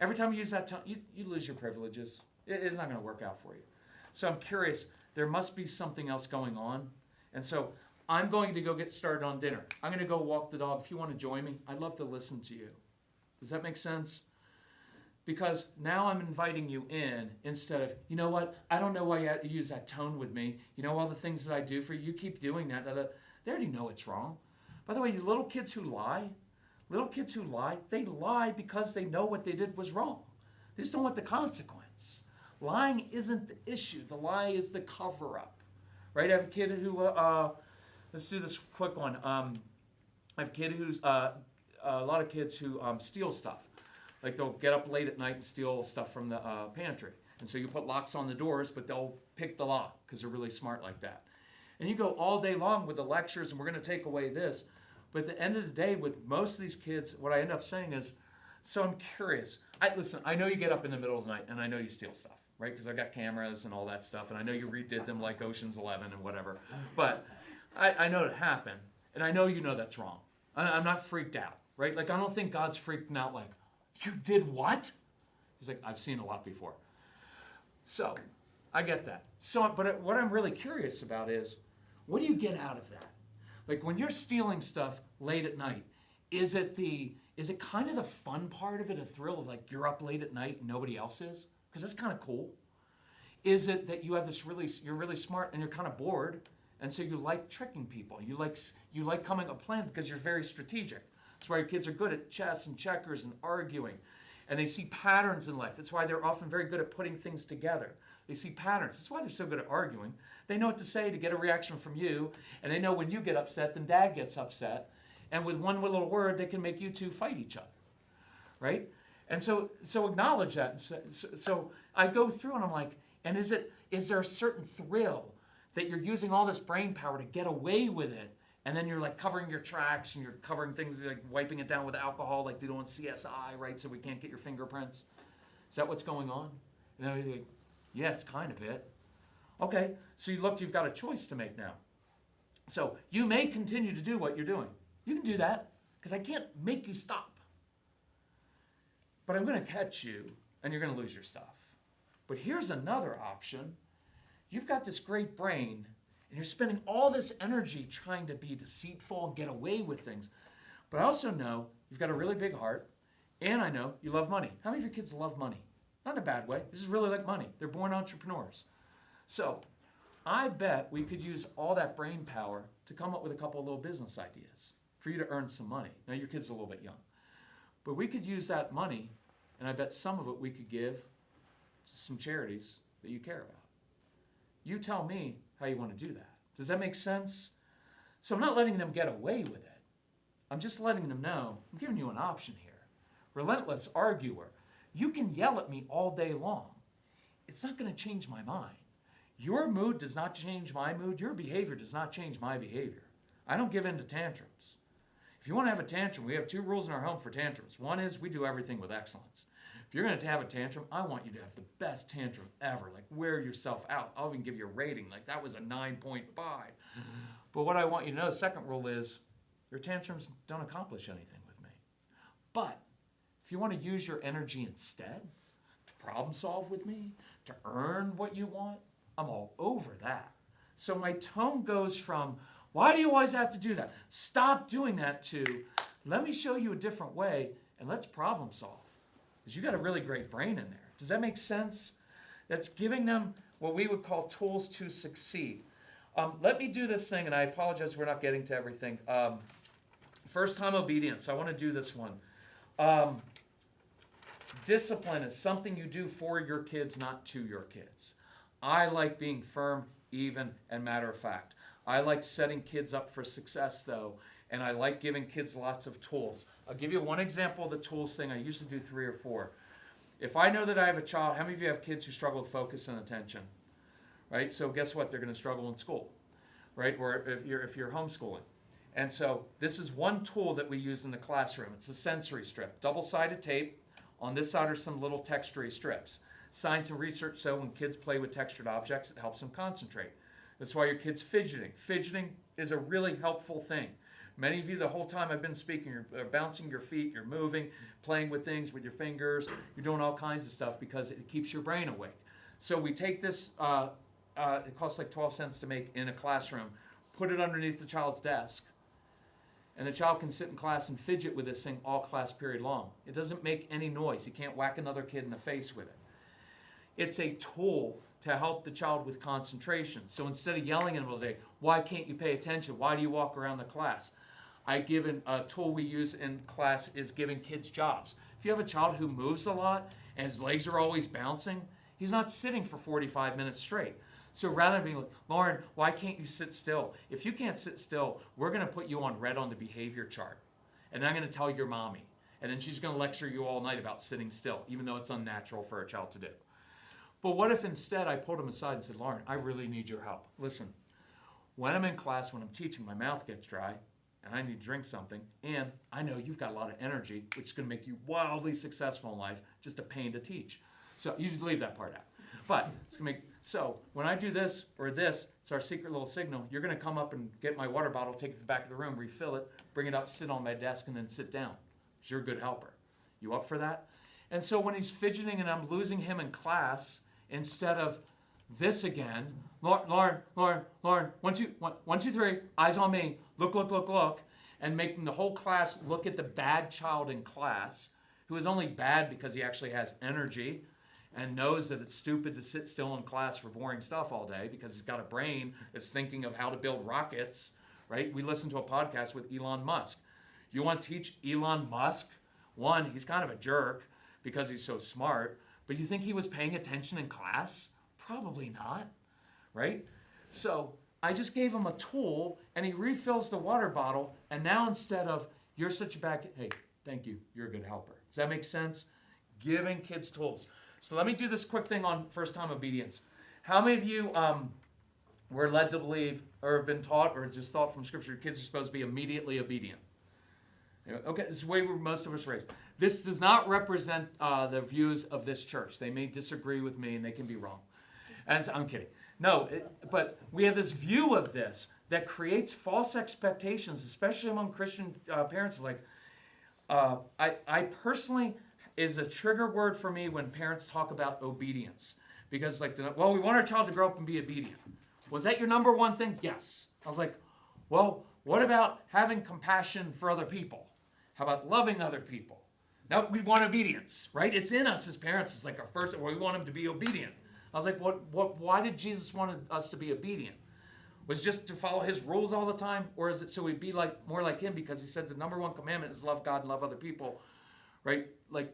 Every time you use that tone, you lose your privileges. It's not going to work out for you. So I'm curious. There must be something else going on. And so I'm going to go get started on dinner. I'm going to go walk the dog. If you want to join me, I'd love to listen to you. Does that make sense? Because now I'm inviting you in instead of, you know what, I don't know why you have to use that tone with me. You know all the things that I do for you, you keep doing that. They already know it's wrong. By the way, you little kids who lie, they lie because they know what they did was wrong. They just don't want the consequence. Lying isn't the issue. The lie is the cover-up. Right? I have a kid who, let's do this quick one. I have a kid who's, a lot of kids who steal stuff. Like they'll get up late at night and steal stuff from the pantry. And so you put locks on the doors, but they'll pick the lock because they're really smart like that. And you go all day long with the lectures and we're going to take away this. But at the end of the day, with most of these kids, what I end up saying is, so I'm curious. Listen, I know you get up in the middle of the night and I know you steal stuff, right? Because I got cameras and all that stuff. And I know you redid them like Ocean's 11 and whatever. But I know it happened. And I know you know that's wrong. I'm not freaked out, right? Like I don't think God's freaking out like, you did what? He's like, I've seen a lot before. So, I get that. So, but what I'm really curious about is, what do you get out of that? Like when you're stealing stuff late at night, is it kind of the fun part of it, a thrill of like you're up late at night and nobody else is? Because that's kind of cool. Is it that you have you're really smart and you're kind of bored, and so you like tricking people? You like coming up with a plan because you're very strategic. That's why your kids are good at chess and checkers and arguing. And they see patterns in life. That's why they're often very good at putting things together. They see patterns. That's why they're so good at arguing. They know what to say to get a reaction from you. And they know when you get upset, then dad gets upset. And with one little word, they can make you two fight each other. Right? And so acknowledge that. So I go through and I'm like, and is there a certain thrill that you're using all this brain power to get away with it and then you're like covering your tracks and you're covering things like wiping it down with alcohol like they do on CSI, right? So we can't get your fingerprints. Is that what's going on? And then you're like, yeah, it's kind of it. Okay, so you've got a choice to make now. So you may continue to do what you're doing. You can do that because I can't make you stop. But I'm going to catch you and you're going to lose your stuff. But here's another option. You've got this great brain and you're spending all this energy trying to be deceitful and get away with things. But I also know you've got a really big heart, and I know you love money. How many of your kids love money? Not in a bad way. This is really like money. They're born entrepreneurs. So I bet we could use all that brain power to come up with a couple of little business ideas for you to earn some money. Now, your kid's a little bit young. But we could use that money, and I bet some of it we could give to some charities that you care about. You tell me how you want to do that. Does that make sense? So I'm not letting them get away with it. I'm just letting them know I'm giving you an option here. Relentless arguer. You can yell at me all day long. It's not going to change my mind. Your mood does not change my mood. Your behavior does not change my behavior. I don't give in to tantrums. If you want to have a tantrum, we have 2 rules in our home for tantrums. One is we do everything with excellence. If you're going to have a tantrum, I want you to have the best tantrum ever. Like, wear yourself out. I'll even give you a rating. Like, that was a 9.5. But what I want you to know, the second rule is your tantrums don't accomplish anything with me. But if you want to use your energy instead to problem solve with me, to earn what you want, I'm all over that. So my tone goes from, why do you always have to do that? Stop doing that, to, let me show you a different way and let's problem solve. Because you got a really great brain in there. Does that make sense? That's giving them what we would call tools to succeed. Let me do this thing, and I apologize we're not getting to everything. First time obedience. I want to do this one. Discipline is something you do for your kids, not to your kids. I like being firm, even, and matter of fact. I like setting kids up for success, though, and I like giving kids lots of tools. I'll give you one example of the tools thing. I usually do 3 or 4. If I know that I have a child, how many of you have kids who struggle with focus and attention? Right? So guess what? They're going to struggle in school, right? Or if you're homeschooling. And so this is one tool that we use in the classroom. It's a sensory strip, double-sided tape. On this side are some little textury strips. Science and research show when kids play with textured objects, it helps them concentrate. That's why your kid's fidgeting. Fidgeting is a really helpful thing. Many of you, the whole time I've been speaking, you're bouncing your feet, you're moving, playing with things with your fingers, you're doing all kinds of stuff because it keeps your brain awake. So we take this, it costs like 12 cents to make in a classroom, put it underneath the child's desk, and the child can sit in class and fidget with this thing all class period long. It doesn't make any noise. You can't whack another kid in the face with it. It's a tool to help the child with concentration. So instead of yelling at them all day, why can't you pay attention? Why do you walk around the class? A tool we use in class is giving kids jobs. If you have a child who moves a lot and his legs are always bouncing, he's not sitting for 45 minutes straight. So rather than being like, Lauren, why can't you sit still? If you can't sit still, we're going to put you on red on the behavior chart. And I'm going to tell your mommy. And then she's going to lecture you all night about sitting still, even though it's unnatural for a child to do. But what if instead I pulled him aside and said, Lauren, I really need your help. Listen, when I'm in class, when I'm teaching, my mouth gets dry and I need to drink something. And I know you've got a lot of energy, which is going to make you wildly successful in life, just a pain to teach. So you should leave that part out. But it's going to make, so when I do this or this, it's our secret little signal. You're going to come up and get my water bottle, take it to the back of the room, refill it, bring it up, sit on my desk, and then sit down. Because you're a good helper. You up for that? And so when he's fidgeting and I'm losing him in class, instead of this again, Lauren, 1, 2, 3, eyes on me, look, and making the whole class look at the bad child in class, who is only bad because he actually has energy and knows that it's stupid to sit still in class for boring stuff all day because he's got a brain that's thinking of how to build rockets, right? We listened to a podcast with Elon Musk. You want to teach Elon Musk? One, he's kind of a jerk because he's so smart, but you think he was paying attention in class? Probably not, right? So I just gave him a tool, and he refills the water bottle, and now instead of, you're such a bad kid, hey, thank you, you're a good helper. Does that make sense? Giving kids tools. So let me do this quick thing on first-time obedience. How many of you, we're led to believe, or have been taught, or just thought from Scripture, kids are supposed to be immediately obedient. Okay, this is the way most of us raised. This does not represent the views of this church. They may disagree with me, and they can be wrong. And I'm kidding. No, but we have this view of this that creates false expectations, especially among Christian parents. Like, I personally, is a trigger word for me when parents talk about obedience. Because, like, well, we want our child to grow up and be obedient. Was that your number one thing? Yes. I was like, well, what about having compassion for other people? How about loving other people? No, we want obedience, right? It's in us as parents. It's like our first, we want them to be obedient. I was like, why did Jesus want us to be obedient? Was it just to follow his rules all the time? Or is it so we'd be like more like him because he said the number one commandment is love God and love other people, right? Like,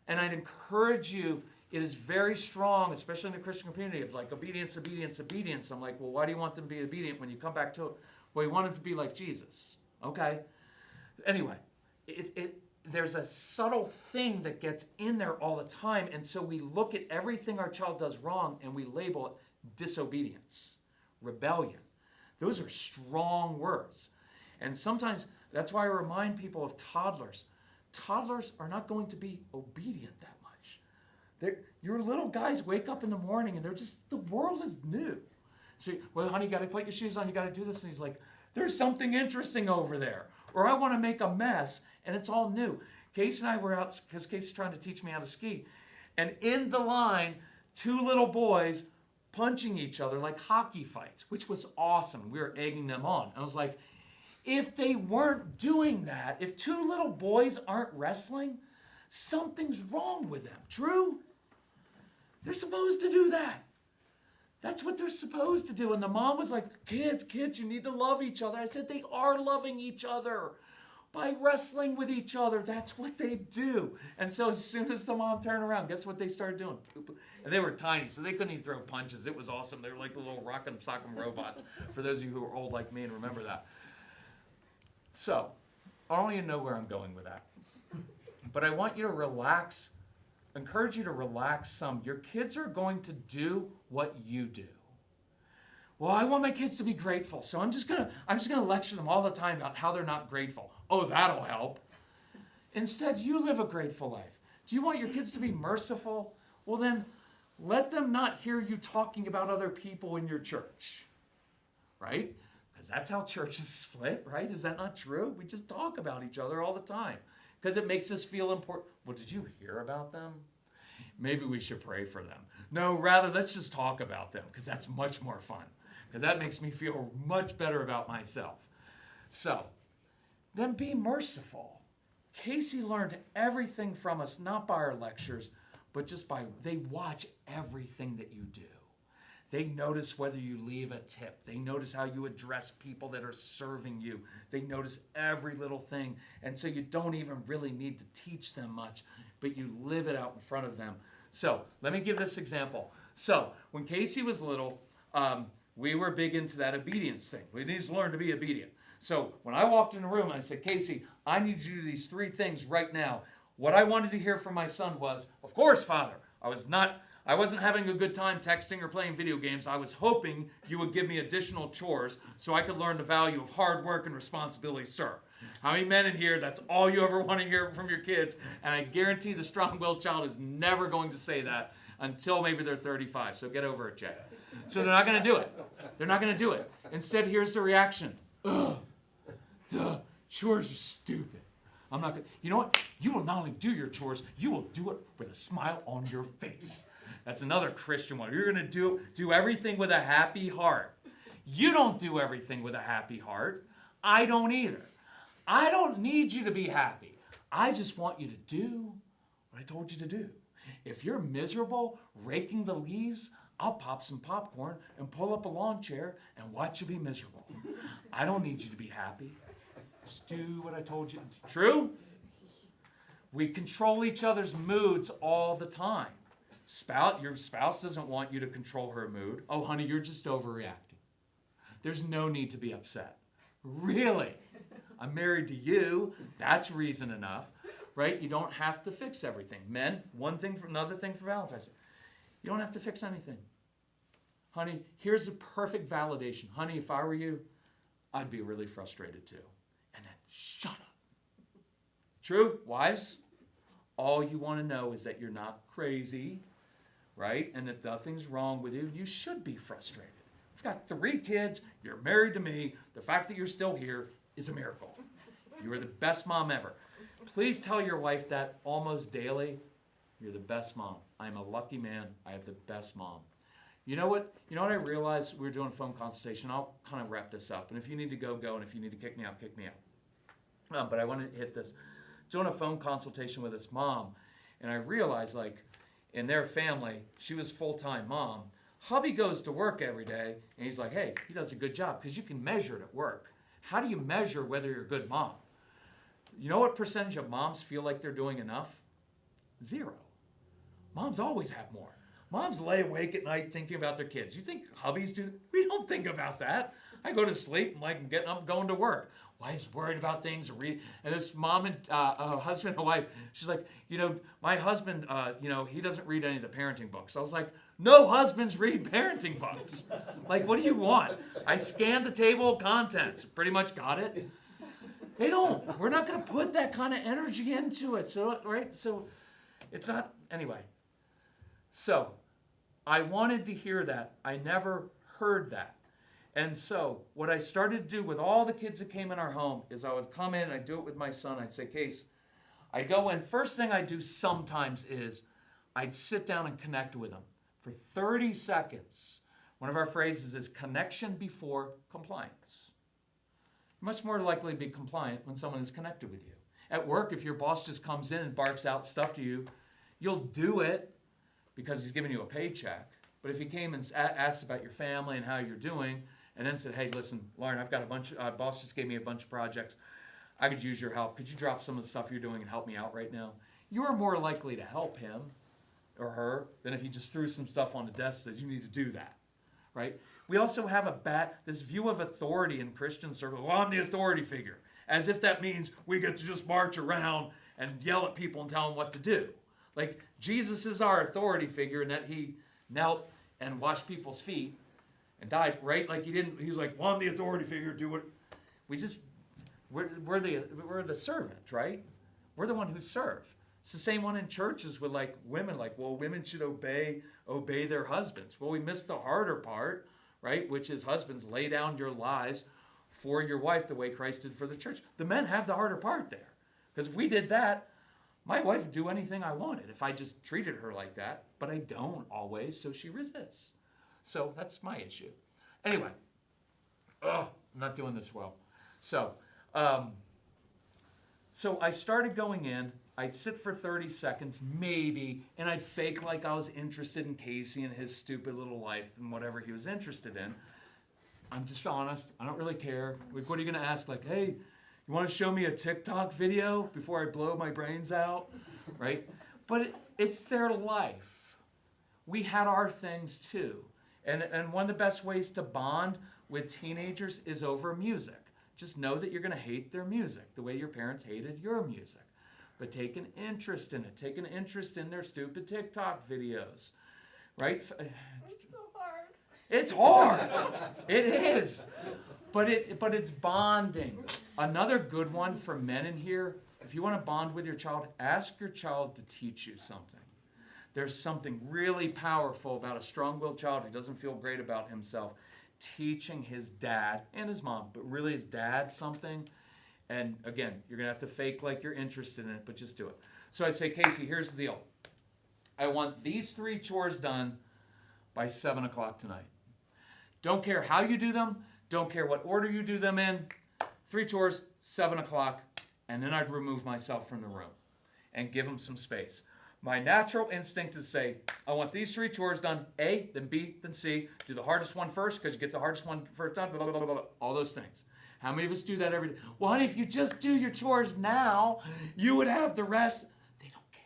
and I'd encourage you, it is very strong, especially in the Christian community, of like obedience, obedience, obedience. I'm like, well, why do you want them to be obedient when you come back to it? Well, you want them to be like Jesus. Okay. Anyway, there's a subtle thing that gets in there all the time. And so we look at everything our child does wrong and we label it disobedience, rebellion. Those are strong words. And sometimes that's why I remind people of toddlers. Toddlers are not going to be obedient that much. Your little guys wake up in the morning and they're just, the world is new. So, well, honey, you got to put your shoes on. You got to do this. And he's like, there's something interesting over there. Or I want to make a mess, and it's all new. Casey and I were out, because Casey's trying to teach me how to ski. And in the line, two little boys punching each other like hockey fights, which was awesome. We were egging them on. I was like, if they weren't doing that, if two little boys aren't wrestling, something's wrong with them. True? They're supposed to do that. That's what they're supposed to do. And the mom was like, kids, you need to love each other. I said, they are loving each other by wrestling with each other. That's what they do. And so as soon as the mom turned around, guess what they started doing? And they were tiny, so they couldn't even throw punches. It was awesome. They were like the little rock'em sock'em robots, for those of you who are old like me and remember that. So, I don't even know where I'm going with that. But I want you to relax, encourage you to relax some. Your kids are going to do what you do. Well, I want my kids to be grateful, so I'm just gonna lecture them all the time about how they're not grateful. Oh, that'll help. Instead, you live a grateful life. Do you want your kids to be merciful? Well, then let them not hear you talking about other people in your church, right? Because that's how churches split, right? Is that not true? We just talk about each other all the time because it makes us feel important. Well, did you hear about them? Maybe we should pray for them. No, rather, let's just talk about them because that's much more fun because that makes me feel much better about myself. So, then be merciful. Casey learned everything from us, not by our lectures, but just by, they watch everything that you do. They notice whether you leave a tip. They notice how you address people that are serving you. They notice every little thing. And so you don't even really need to teach them much, but you live it out in front of them. So let me give this example. So when Casey was little, we were big into that obedience thing. We need to learn to be obedient. So when I walked in the room, I said, Casey, I need you to do these 3 things right now. What I wanted to hear from my son was, of course, Father, I wasn't having a good time texting or playing video games. I was hoping you would give me additional chores so I could learn the value of hard work and responsibility, sir. How many men in here, that's all you ever want to hear from your kids? And I guarantee the strong-willed child is never going to say that until maybe they're 35. So get over it, Jay. So they're not going to do it. They're not going to do it. Instead, here's the reaction. Ugh, duh, chores are stupid. I'm not going to. You know what? You will not only do your chores, you will do it with a smile on your face. That's another Christian one. You're going to do everything with a happy heart. You don't do everything with a happy heart. I don't either. I don't need you to be happy. I just want you to do what I told you to do. If you're miserable raking the leaves, I'll pop some popcorn and pull up a lawn chair and watch you be miserable. I don't need you to be happy. Just do what I told you. True? We control each other's moods all the time. Your spouse doesn't want you to control her mood. Oh, honey, you're just overreacting. There's no need to be upset. Really? I'm married to you. That's reason enough, right? You don't have to fix everything. Men, another thing for Valentine's Day. You don't have to fix anything. honey, here's the perfect validation. Honey, if I were you, I'd be really frustrated too. And then, shut up. True, wives? All you want to know is that you're not crazy, right? And that nothing's wrong with you. You should be frustrated. You've got 3 kids. You're married to me. The fact that you're still here is a miracle. You are the best mom ever. Please tell your wife that almost daily. You're the best mom. I'm a lucky man. I have the best mom. You know what? You know what I realized? We were doing a phone consultation. I'll kind of wrap this up. And if you need to go, go. And if you need to kick me out, kick me out. But I want to hit this. Doing a phone consultation with this mom. And I realized, like, in their family, she was full-time mom. Hubby goes to work every day. And he's like, hey, he does a good job. Because you can measure it at work. How do you measure whether you're a good mom? You know what percentage of moms feel like they're doing enough? 0. Moms always have more. Moms lay awake at night thinking about their kids. You think hubbies do? We don't think about that. I go to sleep and like I'm getting up, going to work. Wife's worried about things. And this mom and husband and wife, she's like, my husband, he doesn't read any of the parenting books. I was like, no husbands read parenting books. Like, what do you want? I scanned the table of contents. Pretty much got it. They don't. We're not going to put that kind of energy into it. So, right? So it's not, anyway. So I wanted to hear that. I never heard that. And so what I started to do with all the kids that came in our home is I would come in, I'd do it with my son. I'd say, Case, I go in. First thing I do sometimes is I'd sit down and connect with them for 30 seconds. One of our phrases is connection before compliance. You're much more likely to be compliant when someone is connected with you. At work, if your boss just comes in and barks out stuff to you, you'll do it because he's giving you a paycheck. But if he came and asked about your family and how you're doing, and then said, hey, listen, Lauren, I've got a bunch, boss just gave me a bunch of projects. I could use your help. Could you drop some of the stuff you're doing and help me out right now? You are more likely to help him or her than if he just threw some stuff on the desk that you need to do that, right? We also have this view of authority in Christian circles. Well, I'm the authority figure, as if that means we get to just march around and yell at people and tell them what to do. Like, Jesus is our authority figure in that he knelt and washed people's feet and died, right? Like he was like, well, I'm the authority figure, do what. We're the servant, right? We're the one who serve. It's the same one in churches with like women, like, well, women should obey their husbands. Well, we miss the harder part, right? Which is husbands, lay down your lives for your wife the way Christ did for the church. The men have the harder part there. Because if we did that, my wife would do anything I wanted if I just treated her like that. But I don't always, so she resists. So that's my issue. Anyway, I'm not doing this well. So I started going in. I'd sit for 30 seconds, maybe, and I'd fake like I was interested in Casey and his stupid little life and whatever he was interested in. I'm just honest. I don't really care. Like, what are you going to ask? Like, hey, you want to show me a TikTok video before I blow my brains out? Right? But it's their life. We had our things too. And one of the best ways to bond with teenagers is over music. Just know that you're going to hate their music the way your parents hated your music. But take an interest in it. Take an interest in their stupid TikTok videos. Right? It's so hard. It's hard. It is. But it's bonding. Another good one for men in here, if you want to bond with your child, ask your child to teach you something. There's something really powerful about a strong-willed child who doesn't feel great about himself teaching his dad and his mom, but really his dad something. And again, you're going to have to fake like you're interested in it, but just do it. So I'd say, Casey, here's the deal. I want these 3 chores done by 7 o'clock tonight. Don't care how you do them. Don't care what order you do them in. 3 chores, 7 o'clock, and then I'd remove myself from the room and give them some space. My natural instinct is say, I want these 3 chores done, A, then B, then C. Do the hardest one first because you get the hardest one first done, blah, blah, blah, blah, blah, all those things. How many of us do that every day? Well, honey, if you just do your chores now, you would have the rest. They don't care.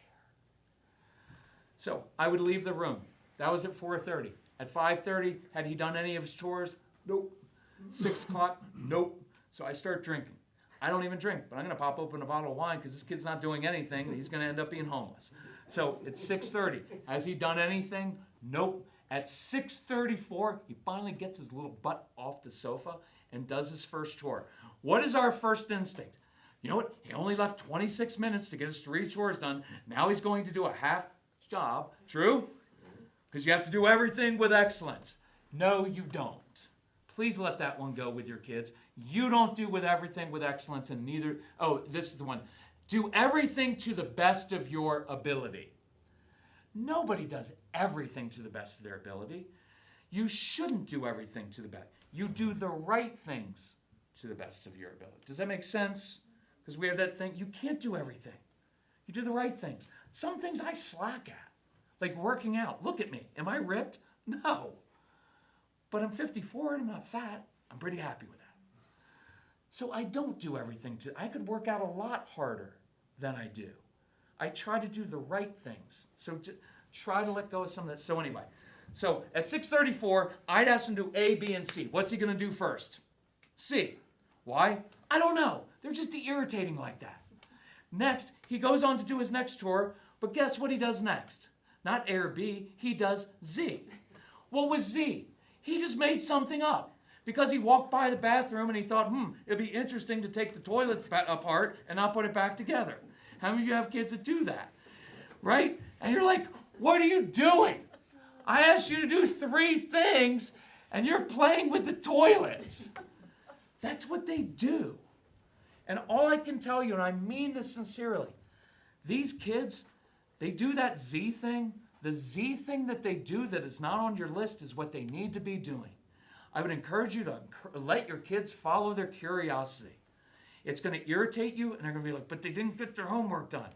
So I would leave the room. That was at 4:30. At 5:30, had he done any of his chores? Nope. 6 o'clock? Nope. So I start drinking. I don't even drink, but I'm going to pop open a bottle of wine because this kid's not doing anything. He's going to end up being homeless. So it's 6:30. Has he done anything? Nope. At 6:34, he finally gets his little butt off the sofa and does his first chore. What is our first instinct? You know what? He only left 26 minutes to get his 3 chores done. Now he's going to do a half job. True? Because you have to do everything with excellence. No, you don't. Please let that one go with your kids. You don't do with everything with excellence, and neither, this is the one. Do everything to the best of your ability. Nobody does everything to the best of their ability. You shouldn't do everything to the best. You do the right things to the best of your ability. Does that make sense? Because we have that thing, you can't do everything. You do the right things. Some things I slack at, like working out. Look at me. Am I ripped? No. But I'm 54 and I'm not fat. I'm pretty happy with that. So I don't do everything I could work out a lot harder than I do. I try to do the right things. So try to let go of some of that. So anyway, so at 6:34, I'd ask him to do A, B, and C. What's he going to do first? C. Why? I don't know. They're just irritating like that. Next, he goes on to do his next chore, but guess what he does next? Not A or B, he does Z. What was Z? He just made something up because he walked by the bathroom and he thought, it'd be interesting to take the toilet apart and not put it back together. How many of you have kids that do that? Right? And you're like, what are you doing? I asked you to do 3 things and you're playing with the toilet. That's what they do. And all I can tell you, and I mean this sincerely, these kids, they do that Z thing. The Z thing that they do that is not on your list is what they need to be doing. I would encourage you to let your kids follow their curiosity. It's going to irritate you, and they're going to be like, but they didn't get their homework done.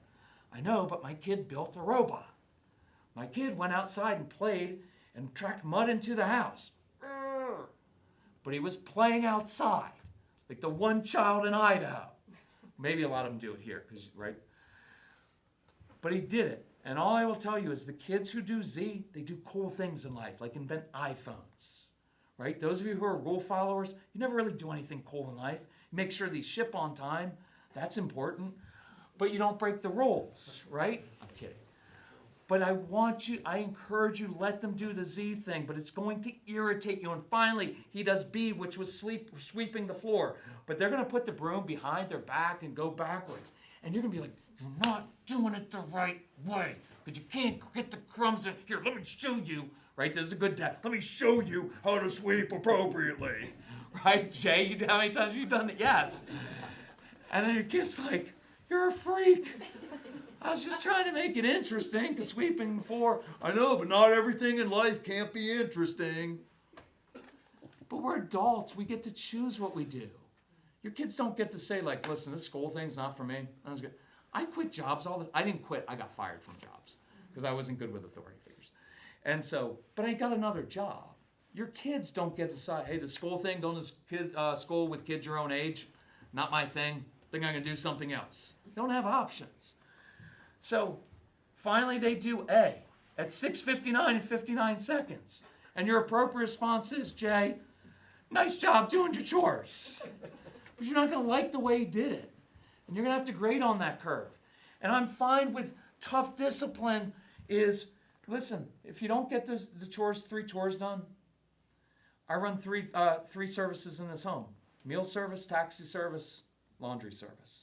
I know, but my kid built a robot. My kid went outside and played and tracked mud into the house. But he was playing outside, like the one child in Idaho. Maybe a lot of them do it here, right? But he did it. And all I will tell you is the kids who do Z, they do cool things in life, like invent iPhones, right? Those of you who are rule followers, you never really do anything cool in life. You make sure these ship on time. That's important. But you don't break the rules, right? I'm kidding. But I encourage you, let them do the Z thing, but it's going to irritate you. And finally, he does B, which was sweeping the floor. But they're going to put the broom behind their back and go backwards. And you're going to be like, you're not doing it the right way, because you can't get the crumbs in. Here, let me show you, right? This is a good dad. Let me show you how to sweep appropriately. Right, Jay? How many times have you done it? Yes. And then your kid's like, you're a freak. I was just trying to make it interesting, because sweeping the floor, I know, but not everything in life can't be interesting. But we're adults. We get to choose what we do. Your kids don't get to say, like, listen, this school thing's not for me. That was good. I quit jobs I didn't quit. I got fired from jobs because I wasn't good with authority figures. And so, but I got another job. Your kids don't get to decide, hey, the school thing, going to school with kids your own age, not my thing. Think I'm going to do something else. They don't have options. So finally they do A at 6:59 and 59 seconds. And your appropriate response is, Jay, nice job doing your chores. But you're not going to like the way he did it. And you're going to have to grade on that curve. And I'm fine with tough discipline is, listen, if you don't get the 3 chores done, I run three services in this home. Meal service, taxi service, laundry service.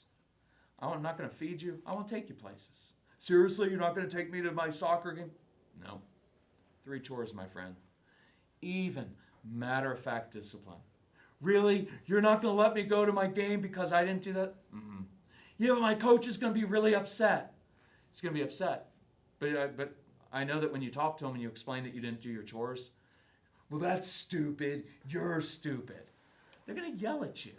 I'm not going to feed you. I won't take you places. Seriously, you're not going to take me to my soccer game? No. 3 chores, my friend. Even matter-of-fact discipline. Really? You're not going to let me go to my game because I didn't do that? Mm-mm. Yeah, but my coach is going to be really upset. He's going to be upset. But I know that when you talk to him and you explain that you didn't do your chores, well, that's stupid. You're stupid. They're going to yell at you.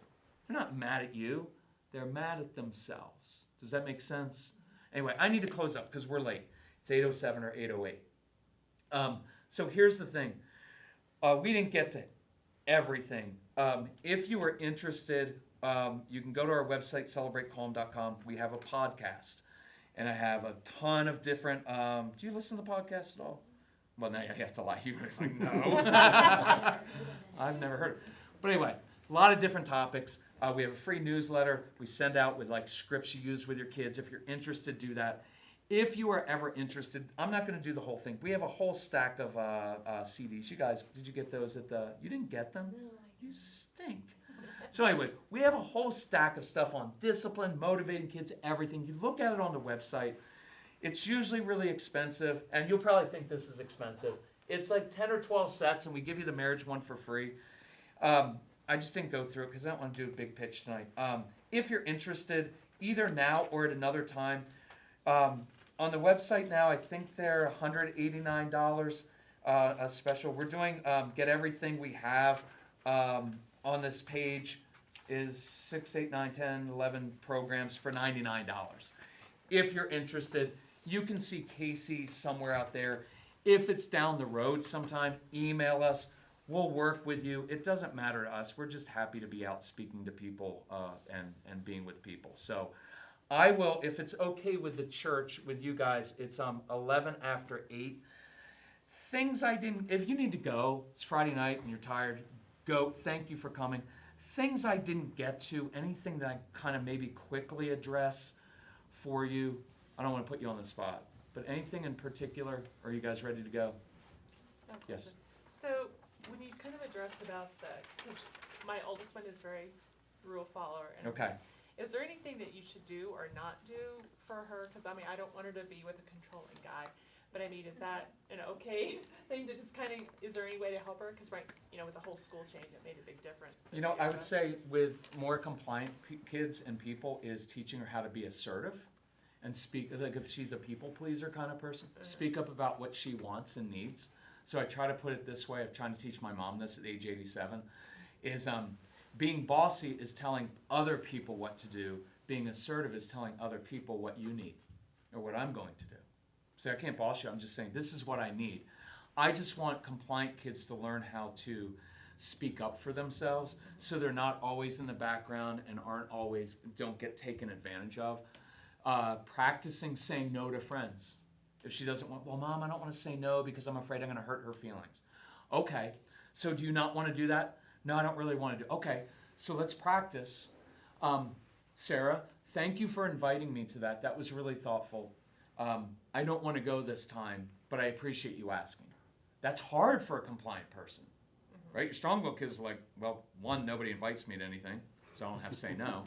They're not mad at you. They're mad at themselves. Does that make sense? Anyway, I need to close up because we're late. It's 8:07 or 8:08. So here's the thing. We didn't get to everything. If you are interested, you can go to our website, celebratecalm.com. We have a podcast. And I have a ton of different... do you listen to the podcast at all? Well, now you have to lie. You're like, no. I've never heard it. But anyway, a lot of different topics. We have a free newsletter we send out with like scripts you use with your kids. If you're interested, do that. If you are ever interested, I'm not going to do the whole thing. We have a whole stack of CDs. You guys, did you get those at the? You didn't get them? No, you stink. So anyway, we have a whole stack of stuff on discipline, motivating kids, everything. You look at it on the website. It's usually really expensive, and you'll probably think this is expensive. It's like 10 or 12 sets, and we give you the marriage one for free. I just didn't go through it because I don't want to do a big pitch tonight. If you're interested, either now or at another time, on the website now, I think they're $189 a special. We're doing Get Everything We Have on this page is 6, 8, 9, 10, 11 programs for $99. If you're interested, you can see Casey somewhere out there. If it's down the road sometime, email us. We'll work with you. It doesn't matter to us. We're just happy to be out speaking to people and being with people. So I will, if it's okay with the church, with you guys, it's 11 after 8. Things I didn't, if you need to go, it's Friday night and you're tired, go. Thank you for coming. Things I didn't get to, anything that I kind of maybe quickly address for you. I don't want to put you on the spot, but anything in particular? Are you guys ready to go? Oh, Yes. So when you kind of addressed about because my oldest one is very rule follower. And Okay. Is there anything that you should do or not do for her? Because I mean, I don't want her to be with a controlling guy. But I mean, is that an okay thing to just kind of, is there any way to help her? Because right, with the whole school change, it made a big difference. I would say with more compliant kids and people is teaching her how to be assertive and speak, like if she's a people pleaser kind of person, speak up about what she wants and needs. So I try to put it this way, I'm trying to teach my mom this at age 87, is being bossy is telling other people what to do. Being assertive is telling other people what you need or what I'm going to do. So I can't boss you, I'm just saying this is what I need. I just want compliant kids to learn how to speak up for themselves so they're not always in the background and don't get taken advantage of. Practicing saying no to friends. If she doesn't want, well, Mom, I don't want to say no because I'm afraid I'm going to hurt her feelings. Okay, so do you not want to do that? No, I don't really want to do. Okay, so let's practice. Sarah, thank you for inviting me to that. That was really thoughtful. I don't want to go this time, but I appreciate you asking. That's hard for a compliant person, right? Your strong-willed kids are like, well, one, nobody invites me to anything, so I don't have to say no,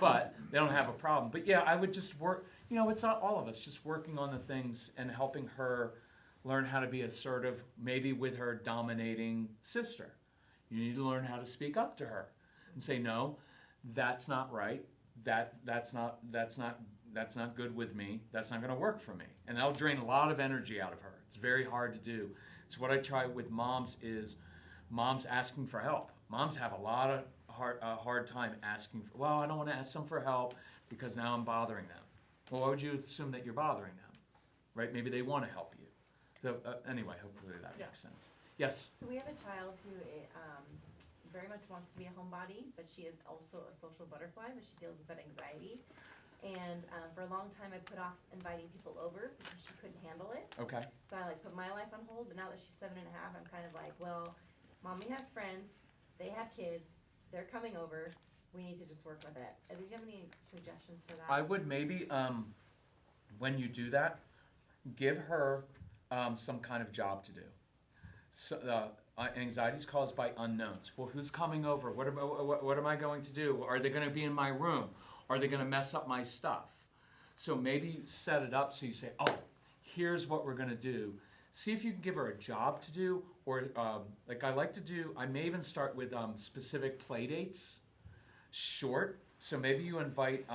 but they don't have a problem. But yeah, I would just work, it's all of us just working on the things and helping her learn how to be assertive, maybe with her dominating sister. You need to learn how to speak up to her and say, no, that's not right. That's not good with me. That's not going to work for me. And that'll drain a lot of energy out of her. It's very hard to do. So what I try with moms is moms asking for help. Moms have a lot of hard time asking for, well, I don't want to ask them for help because now I'm bothering them. Well, why would you assume that you're bothering them? Right? Maybe they want to help you. So anyway, hopefully that makes sense. Yes? So we have a child who very much wants to be a homebody, but she is also a social butterfly, but she deals with that anxiety. And for a long time, I put off inviting people over because she couldn't handle it. Okay. So I put my life on hold, but now that she's 7.5, I'm kind of like, well, Mommy has friends, they have kids, they're coming over, we need to just work with it. Do you have any suggestions for that? I would maybe, when you do that, give her some kind of job to do. So, anxiety is caused by unknowns. Well, who's coming over? What am I going to do? Are they going to be in my room? Are they going to mess up my stuff? So maybe set it up so you say, oh, here's what we're going to do. See if you can give her a job to do, or like I like to do, I may even start with specific play dates, short. So maybe you invite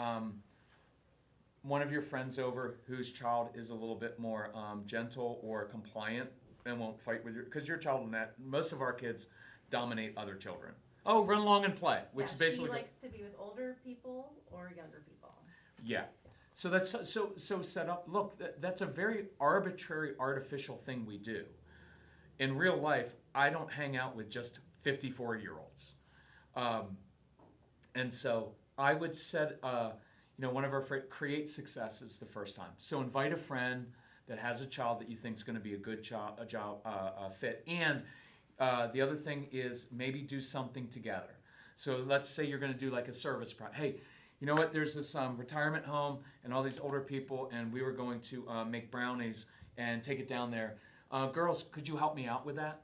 one of your friends over whose child is a little bit more gentle or compliant and won't fight with because your child, most of our kids dominate other children. Oh, run along and play, which is basically. She likes to be with older people or younger people. Yeah. So that's so set up. Look, that's a very arbitrary, artificial thing we do. In real life, I don't hang out with just 54-year-olds, and so I would set, one of our create successes the first time. So invite a friend that has a child that you think is going to be a good fit, and the other thing is maybe do something together. So let's say you're going to do like a service project. Hey, you know what, there's this retirement home and all these older people, and we were going to make brownies and take it down there. Girls, could you help me out with that?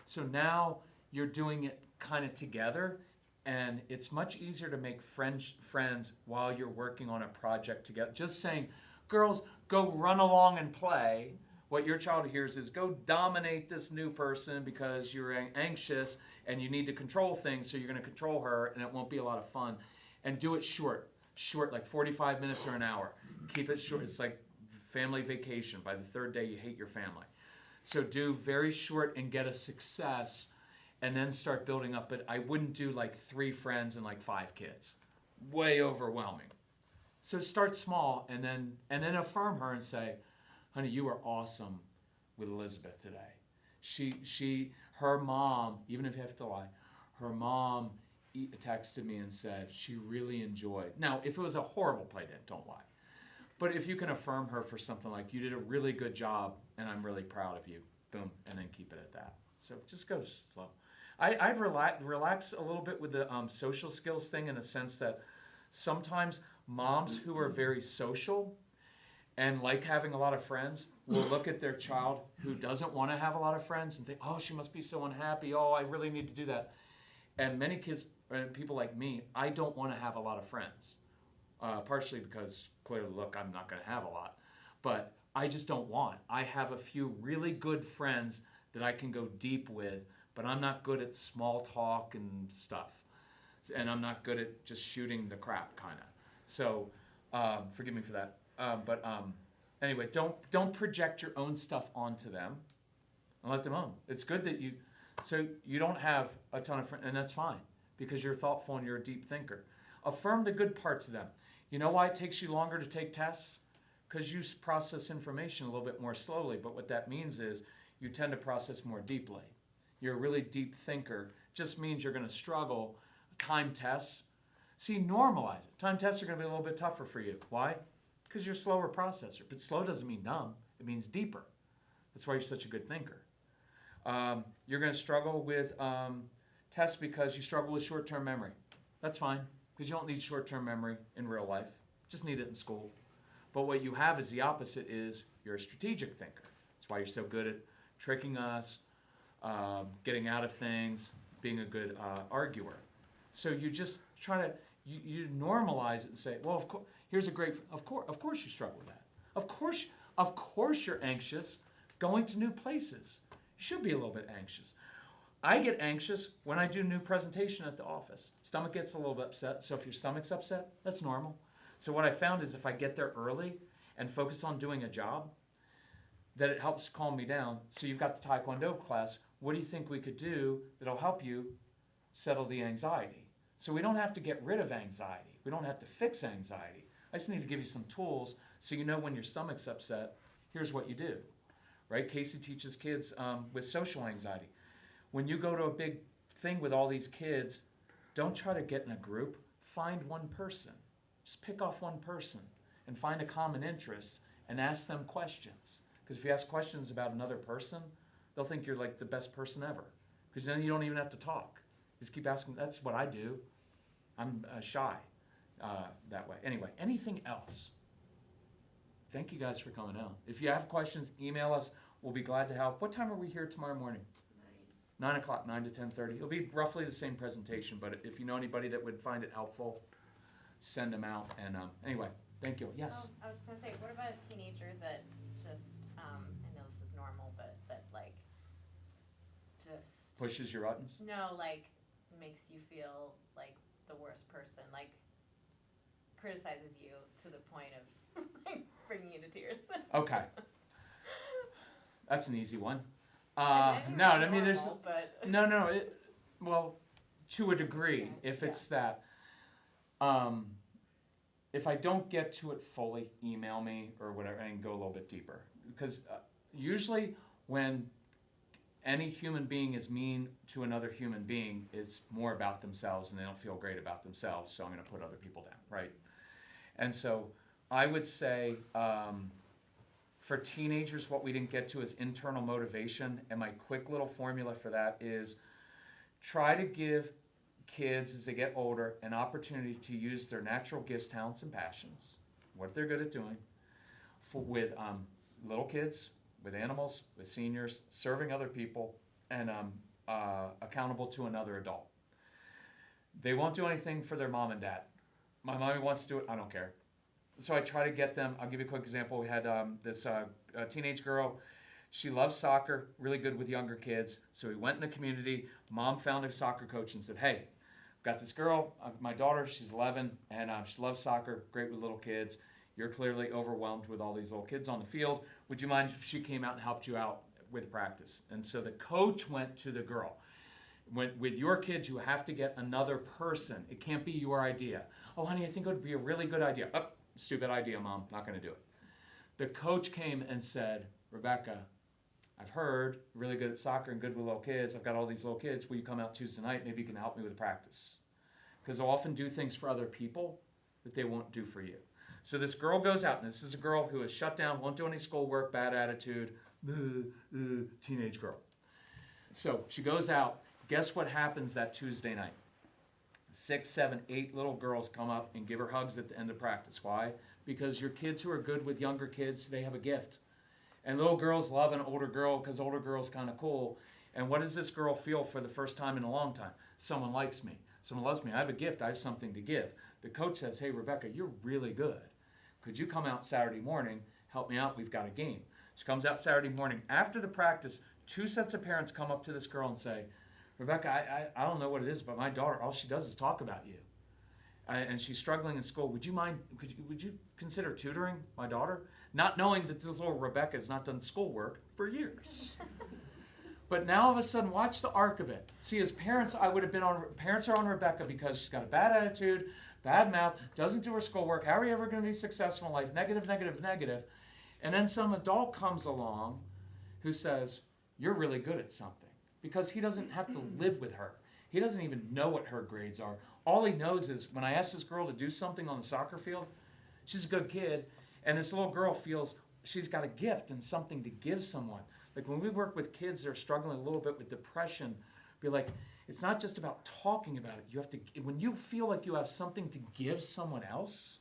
So now you're doing it kind of together, and it's much easier to make friends while you're working on a project together. Just saying, girls, go run along and play. What your child hears is, go dominate this new person because you're anxious and you need to control things, so you're going to control her, and it won't be a lot of fun. And do it short, like 45 minutes or an hour. Keep it short. It's like family vacation. By the third day, you hate your family. So do very short and get a success, and then start building up. But I wouldn't do like 3 friends and like 5 kids. Way overwhelming. So start small, and then affirm her and say, honey, you are awesome with Elizabeth today. Her mom, even if you have to lie, her mom texted me and said she really enjoyed. Now, if it was a horrible play date, don't lie. But if you can affirm her for something like, you did a really good job and I'm really proud of you, boom, and then keep it at that. So just go slow. I'd relax a little bit with the social skills thing, in a sense that sometimes moms who are very social and like having a lot of friends will look at their child who doesn't want to have a lot of friends and think, oh, she must be so unhappy. Oh, I really need to do that. And many kids and people like me, I don't want to have a lot of friends. Partially because clearly, look, I'm not going to have a lot. But I just don't want. I have a few really good friends that I can go deep with, but I'm not good at small talk and stuff. And I'm not good at just shooting the crap, kind of. So forgive me for that. Anyway, don't project your own stuff onto them and let them own. It's good that you don't have a ton of friends, and that's fine, because you're thoughtful and you're a deep thinker. Affirm the good parts of them. You know why it takes you longer to take tests? Because you process information a little bit more slowly, but what that means is you tend to process more deeply. You're a really deep thinker. Just means you're going to struggle. Time tests. See, normalize it. Time tests are going to be a little bit tougher for you. Why? Because you're a slower processor. But slow doesn't mean dumb. It means deeper. That's why you're such a good thinker. You're going to struggle with tests because you struggle with short-term memory. That's fine, because you don't need short-term memory in real life. Just need it in school. But what you have is the opposite, is you're a strategic thinker. That's why you're so good at tricking us, getting out of things, being a good arguer. So you just try to, you normalize it and say, well, of course, here's a great, of course you struggle with that. Of course you're anxious going to new places. You should be a little bit anxious. I get anxious when I do a new presentation at the office. Stomach gets a little bit upset, so if your stomach's upset, that's normal. So what I found is if I get there early and focus on doing a job, that it helps calm me down. So you've got the Taekwondo class. What do you think we could do that'll help you settle the anxiety? So we don't have to get rid of anxiety. We don't have to fix anxiety. I just need to give you some tools so you know when your stomach's upset, here's what you do. Right? Casey teaches kids with social anxiety. When you go to a big thing with all these kids, don't try to get in a group. Find one person. Just pick off one person and find a common interest and ask them questions. Because if you ask questions about another person, they'll think you're like the best person ever. Because then you don't even have to talk. Just keep asking. That's what I do. I'm shy that way. Anyway, anything else? Thank you guys for coming out. If you have questions, email us. We'll be glad to help. What time are we here tomorrow morning? 9 o'clock, 9 to 10:30. It'll be roughly the same presentation, but if you know anybody that would find it helpful, send them out. And anyway, thank you. Yes? I was just going to say, what about a teenager that just, I know this is normal, but like, just... Pushes your buttons? No, like, makes you feel like the worst person, like, criticizes you to the point of like, bringing you to tears. Okay. That's an easy one. I No, it's I mean, there's... normal, but... No, well, to a degree, if it's that. If I don't get to it fully, email me or whatever and go a little bit deeper. Because usually when any human being is mean to another human being, it's more about themselves and they don't feel great about themselves, so I'm going to put other people down, right? And so I would say for teenagers, what we didn't get to is internal motivation, and my quick little formula for that is try to give kids, as they get older, an opportunity to use their natural gifts, talents, and passions, what they're good at doing, with little kids, with animals, with seniors, serving other people, and accountable to another adult. They won't do anything for their mom and dad. My mommy wants to do it, I don't care. So I try to get them. I'll give you a quick example. We had this teenage girl. She loves soccer, really good with younger kids. So we went in the community. Mom found a soccer coach and said, hey, I've got this girl, my daughter, she's 11, and she loves soccer, great with little kids. You're clearly overwhelmed with all these little kids on the field. Would you mind if she came out and helped you out with practice? And so the coach went to the girl. With your kids, you have to get another person. It can't be your idea. Oh, honey, I think it would be a really good idea. Oh, stupid idea, Mom. Not going to do it. The coach came and said, Rebecca, I've heard you're really good at soccer and good with little kids. I've got all these little kids. Will you come out Tuesday night? Maybe you can help me with practice. Because they'll often do things for other people that they won't do for you. So this girl goes out, and this is a girl who is shut down, won't do any schoolwork, bad attitude, teenage girl. So she goes out. Guess what happens that Tuesday night? 6, 7, 8 little girls come up and give her hugs at the end of practice. Why? Because your kids who are good with younger kids, they have a gift. And little girls love an older girl because older girl's kind of cool. And what does this girl feel for the first time in a long time? Someone likes me. Someone loves me. I have a gift. I have something to give. The coach says, hey, Rebecca, you're really good. Could you come out Saturday morning, help me out? We've got a game. She comes out Saturday morning. After the practice, 2 sets of parents come up to this girl and say, Rebecca, I don't know what it is, but my daughter, all she does is talk about you. And she's struggling in school. Would you consider tutoring my daughter? Not knowing that this little Rebecca has not done schoolwork for years. But now all of a sudden, watch the arc of it. See, as parents, parents are on Rebecca because she's got a bad attitude, bad mouth, doesn't do her schoolwork. How are you ever going to be successful in life? Negative, negative, negative. And then some adult comes along who says, you're really good at something. Because he doesn't have to live with her. He doesn't even know what her grades are. All he knows is when I ask this girl to do something on the soccer field, she's a good kid, and this little girl feels she's got a gift and something to give someone. Like when we work with kids that are struggling a little bit with depression, be like, it's not just about talking about it. You have to, when you feel like you have something to give someone else,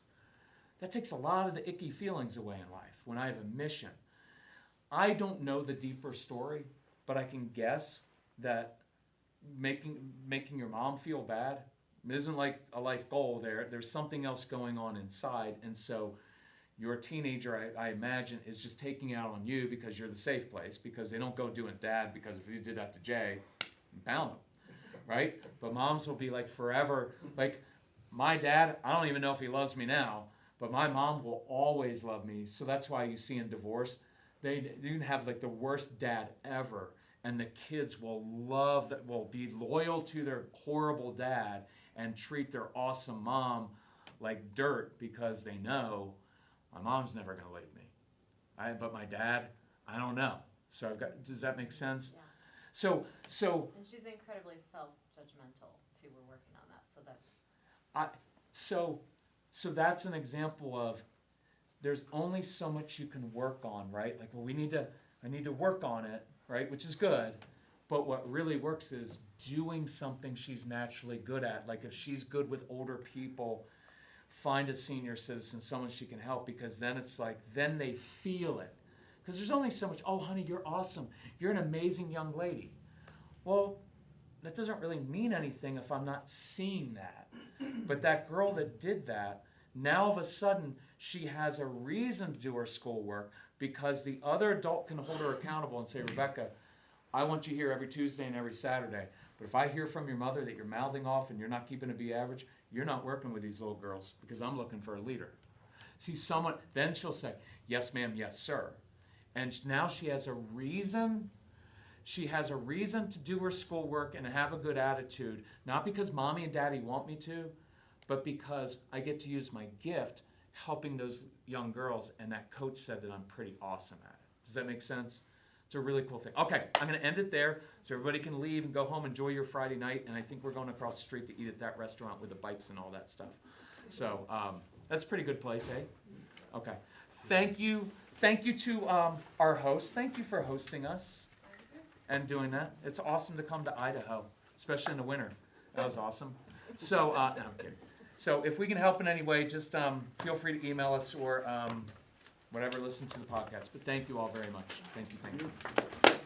that takes a lot of the icky feelings away in life. When I have a mission, I don't know the deeper story, but I can guess that making your mom feel bad isn't like a life goal there. There's something else going on inside. And so your teenager, I imagine, is just taking it out on you because you're the safe place, because they don't go doing dad, because if you did that to Jay, you pound him, right? But moms will be like forever, like my dad, I don't even know if he loves me now, but my mom will always love me. So that's why you see in divorce, you can have like the worst dad ever, and the kids will love that, will be loyal to their horrible dad and treat their awesome mom like dirt because they know my mom's never going to leave me. But my dad, I don't know. So does that make sense? Yeah. So. And she's incredibly self-judgmental too. We're working on that, so that's. So that's an example of there's only so much you can work on, right? Like, well, I need to work on it, right? Which is good. But what really works is doing something she's naturally good at. Like if she's good with older people, find a senior citizen, someone she can help, because then it's like, then they feel it. Because there's only so much, oh, honey, you're awesome. You're an amazing young lady. Well, that doesn't really mean anything if I'm not seeing that. But that girl that did that, now all of a sudden, she has a reason to do her schoolwork because the other adult can hold her accountable and say, Rebecca, I want you here every Tuesday and every Saturday. But if I hear from your mother that you're mouthing off and you're not keeping a B average, you're not working with these little girls because I'm looking for a leader. See, someone, then she'll say, yes, ma'am, yes, sir. And now she has a reason. She has a reason to do her schoolwork and have a good attitude, not because mommy and daddy want me to, but because I get to use my gift helping those young girls, and that coach said that I'm pretty awesome at it. Does that make sense? It's a really cool thing. Okay, I'm going to end it there so everybody can leave and go home, enjoy your Friday night, and I think we're going across the street to eat at that restaurant with the bikes and all that stuff. So that's a pretty good place, eh? Okay. Thank you. Thank you to our host. Thank you for hosting us and doing that. It's awesome to come to Idaho, especially in the winter. That was awesome. So, no, I'm kidding. So if we can help in any way, just feel free to email us or whatever, listen to the podcast. But thank you all very much. Thank you.